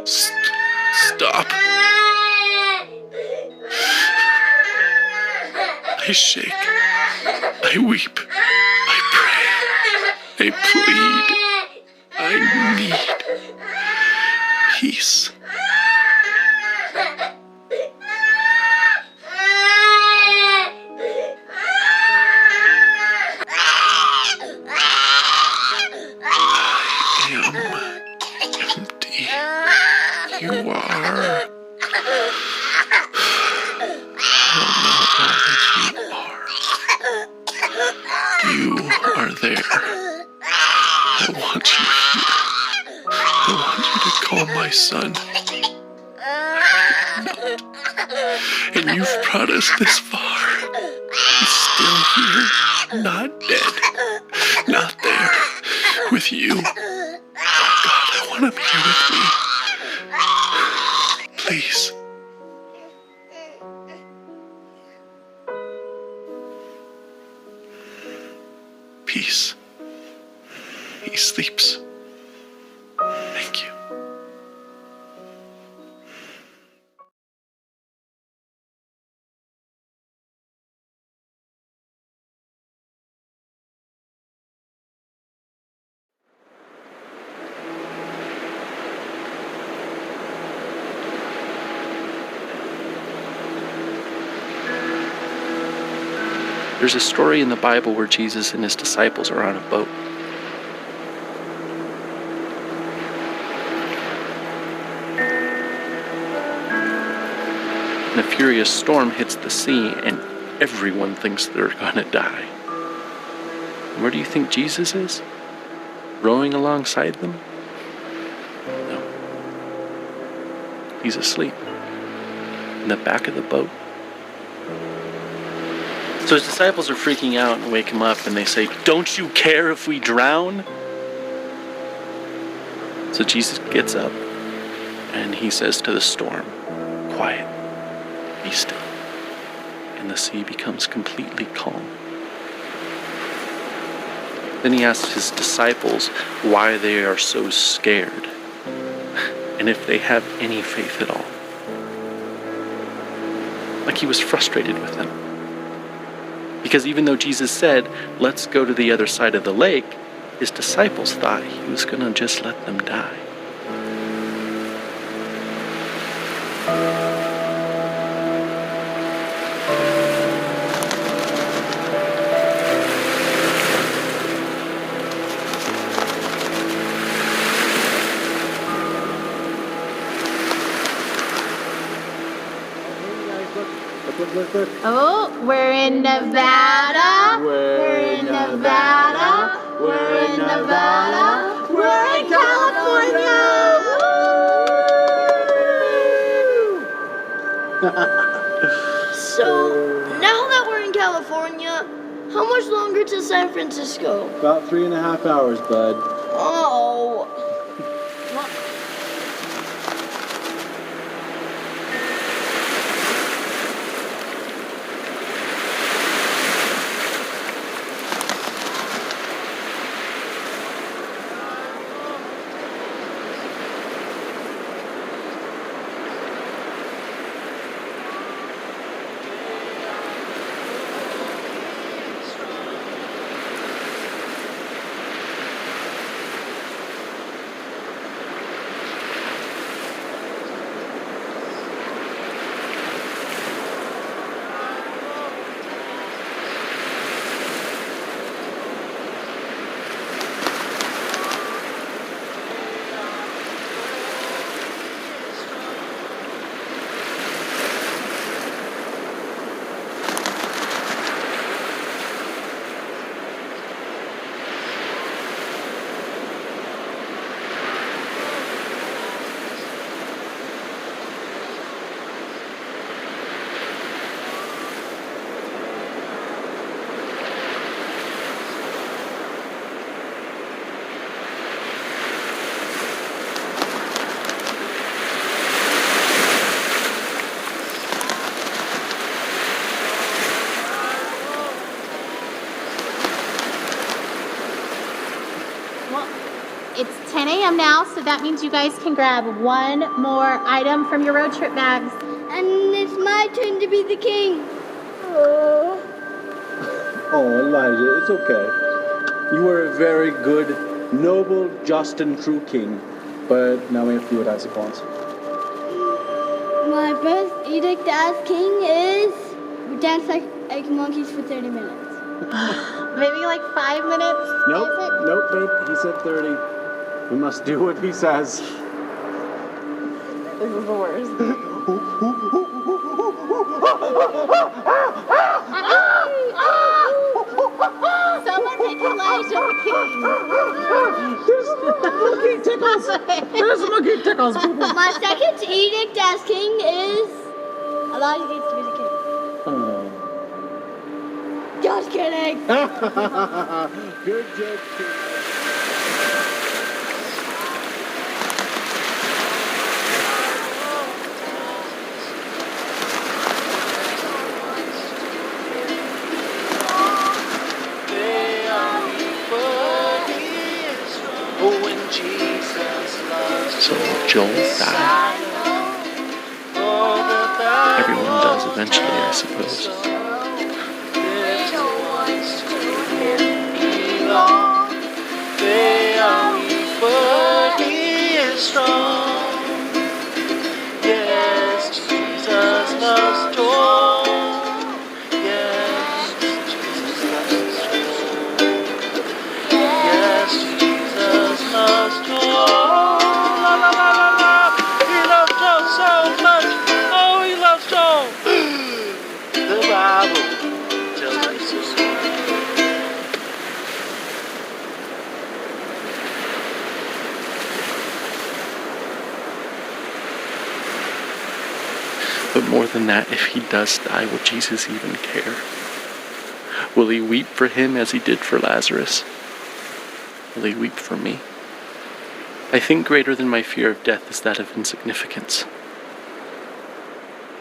Stop. I shake. I weep. I pray. I plead. I need peace. You are. You are there. I want you here. I want you to call my son. And you've brought us this far. He's still here, not dead, not there, with you. Oh God, I want him here with me. Please. Peace. He sleeps. Thank you. There's a story in the Bible where Jesus and his disciples are on a boat. And a furious storm hits the sea, and everyone thinks they're gonna die. And where do you think Jesus is? Rowing alongside them? No. He's asleep in the back of the boat. So his disciples are freaking out and wake him up, and they say, "Don't you care if we drown?" So Jesus gets up and he says to the storm, "Quiet, be still." And the sea becomes completely calm. Then he asks his disciples why they are so scared and if they have any faith at all. Like he was frustrated with them. Because even though Jesus said, "Let's go to the other side of the lake," his disciples thought he was going to just let them die. Oh, we're in Nevada. We're in Nevada. We're in Nevada. We're in California. So, now that we're in California, how much longer to San Francisco? About 3.5 hours, bud. Oh. It's 10 a.m. now, so that means you guys can grab one more item from your road trip bags. And it's my turn to be the king. Oh, Elijah, it's okay. You were a very good, noble, just, and true king. But now we have to do it as it wants. My first edict as king is we dance like monkeys for 30 minutes. Maybe like 5 minutes? Nope, babe. He said 30. We must do what he says. This is the worst. Someone make Elijah the king. Monkey tickles. There's monkey tickles. My second edict as king is Elijah needs to be the king. Just kidding. Good joke, kid. So Joel died. Everyone does eventually, I suppose. They are weak, but he is strong. Yes, Jesus loves Joel. Yes, Jesus loves Joel. Yes, Jesus loves Joel. La la la la la. He loves Joel so much. Oh, he loves Joel. The Bible tells me so. But more than that, if he does die, will Jesus even care? Will he weep for him as he did for Lazarus? Will he weep for me? I think greater than my fear of death is that of insignificance.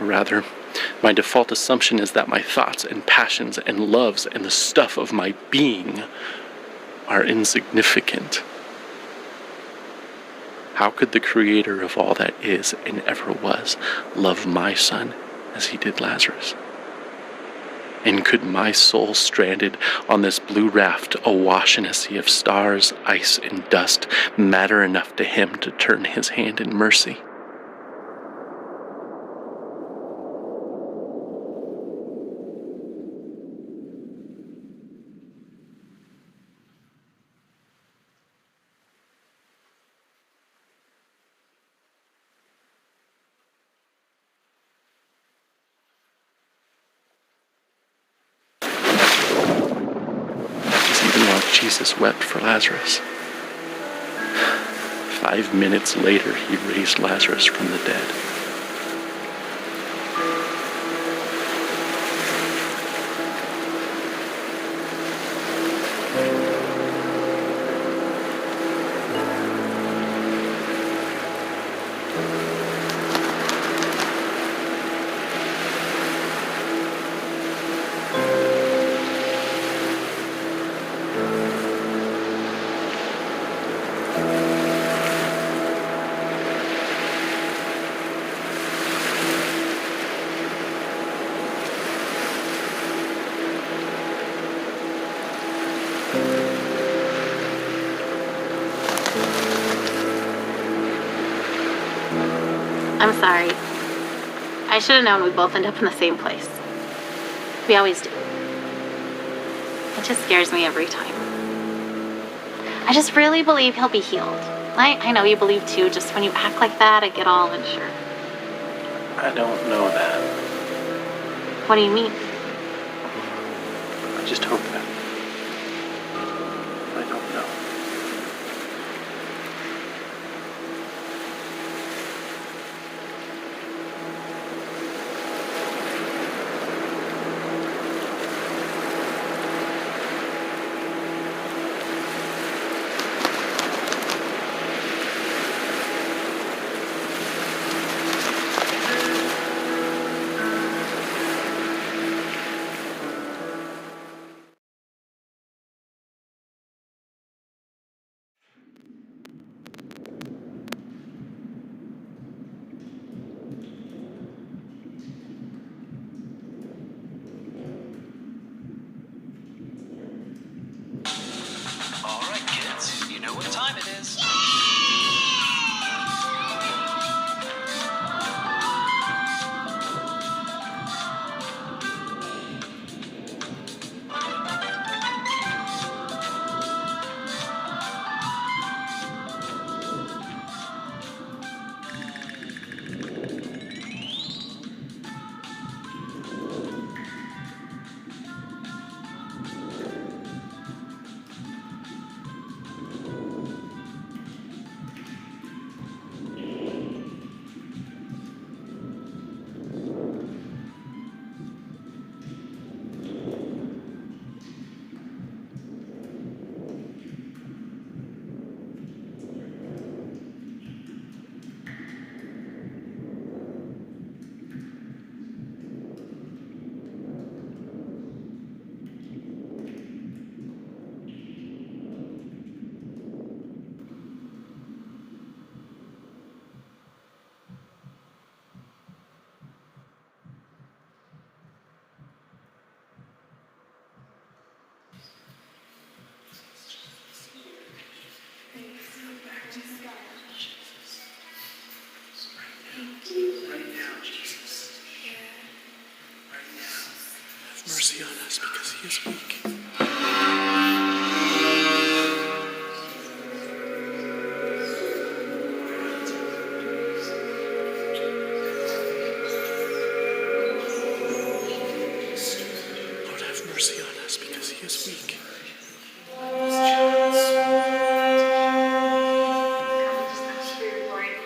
Or rather, my default assumption is that my thoughts and passions and loves and the stuff of my being are insignificant. How could the creator of all that is and ever was love my son as he did Lazarus? And could my soul stranded on this blue raft awash in a sea of stars, ice, and dust matter enough to him to turn his hand in mercy? Jesus wept for Lazarus. 5 minutes later, he raised Lazarus from the dead. I'm sorry. I should have known we'd both end up in the same place. We always do. It just scares me every time. I just really believe he'll be healed. I know you believe too, just when you act like that, I get all unsure. I don't know that. What do you mean? I just hope that. I don't know. All right, kids, you know what time it is. Have mercy on us because he is weak. Lord, have mercy on us because he is weak.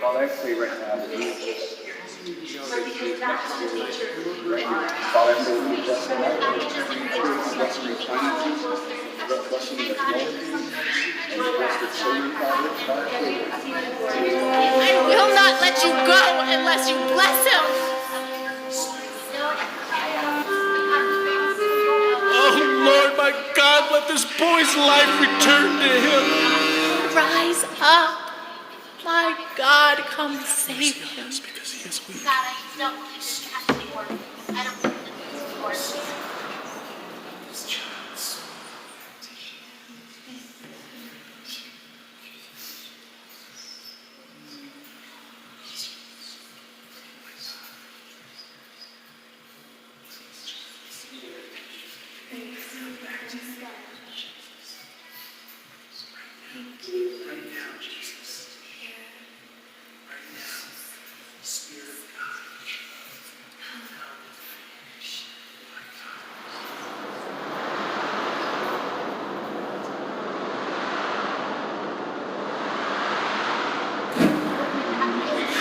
Father, I pray right now that you would just Father, I pray that you would bless their life, bless their finances, bless them with health, and bless their children, Father. I will not let you go unless you bless him. Oh Lord, my God, let this boy's life return to him. Rise up. My God, come save him. Because he is weak. God, I don't think this actually works. I don't think this works.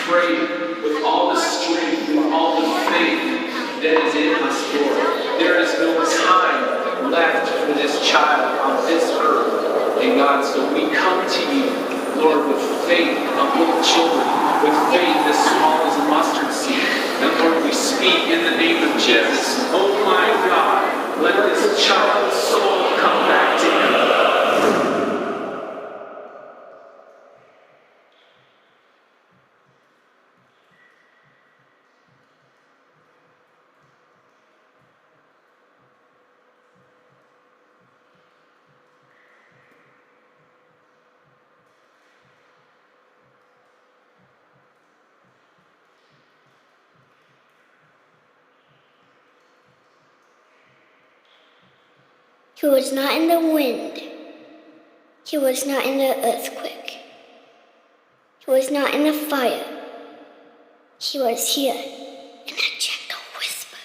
Pray with all the strength and all the faith that is in us, Lord. There is no time left for this child on this earth. And God, so we come to you, Lord, with faith of little children, with faith as small as a mustard seed. And Lord, we speak in the name of Jesus. Oh my God, let this child's soul come back to him. He was not in the wind. He was not in the earthquake. He was not in the fire. He was here in a gentle whisper.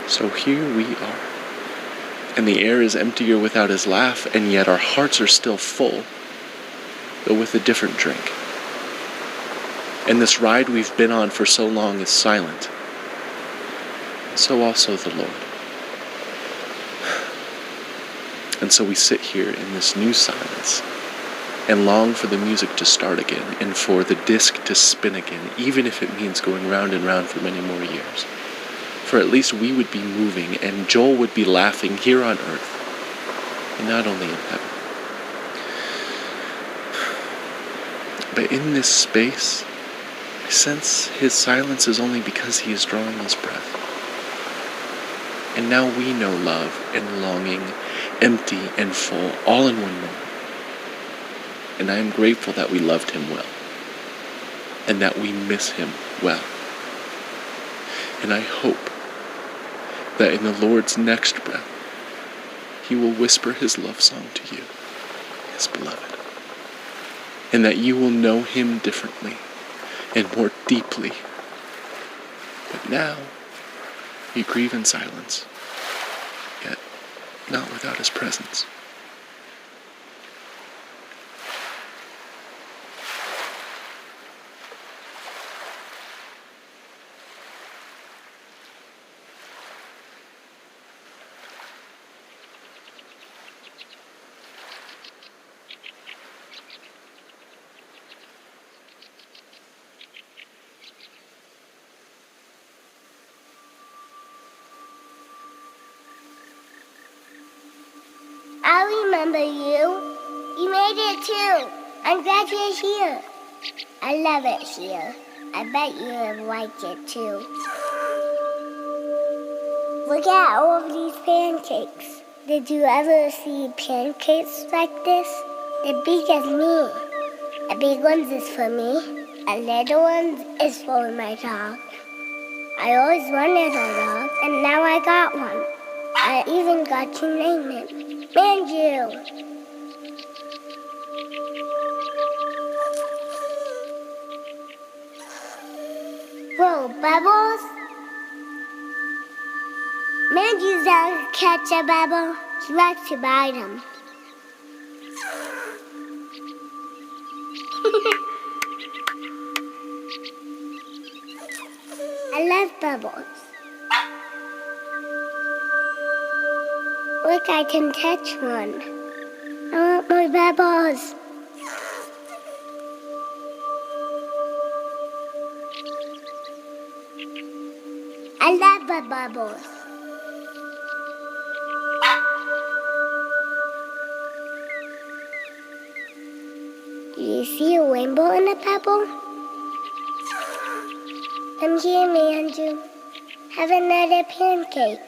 So here we are, and the air is emptier without his laugh, and yet our hearts are still full, though with a different drink. And this ride we've been on for so long is silent, and so also the Lord. And so we sit here in this new silence, and long for the music to start again, and for the disc to spin again, even if it means going round and round for many more years. For at least we would be moving, and Joel would be laughing here on earth, and not only in heaven. But in this space, I sense his silence is only because he is drawing his breath. And now we know love and longing, empty and full, all in one moment. And I am grateful that we loved him well, and that we miss him well. And I hope that in the Lord's next breath, he will whisper his love song to you, his beloved, and that you will know him differently and more deeply. But now, you grieve in silence, yet not without his presence. I remember you. You made it too. I'm glad you're here. I love it here. I bet you have liked it too. Look at all of these pancakes. Did you ever see pancakes like this? They're big as me. A big one is for me. A little one is for my dog. I always wanted a dog, and now I got one. I even got to name it. Manju. Whoa, Bubbles? Manju's down to catch a bubble. She likes to bite them. I love bubbles. Look, I can touch one. I want more bubbles. I love the bubbles. Do you see a rainbow in a pebble? Come here, Manju. Have another pancake.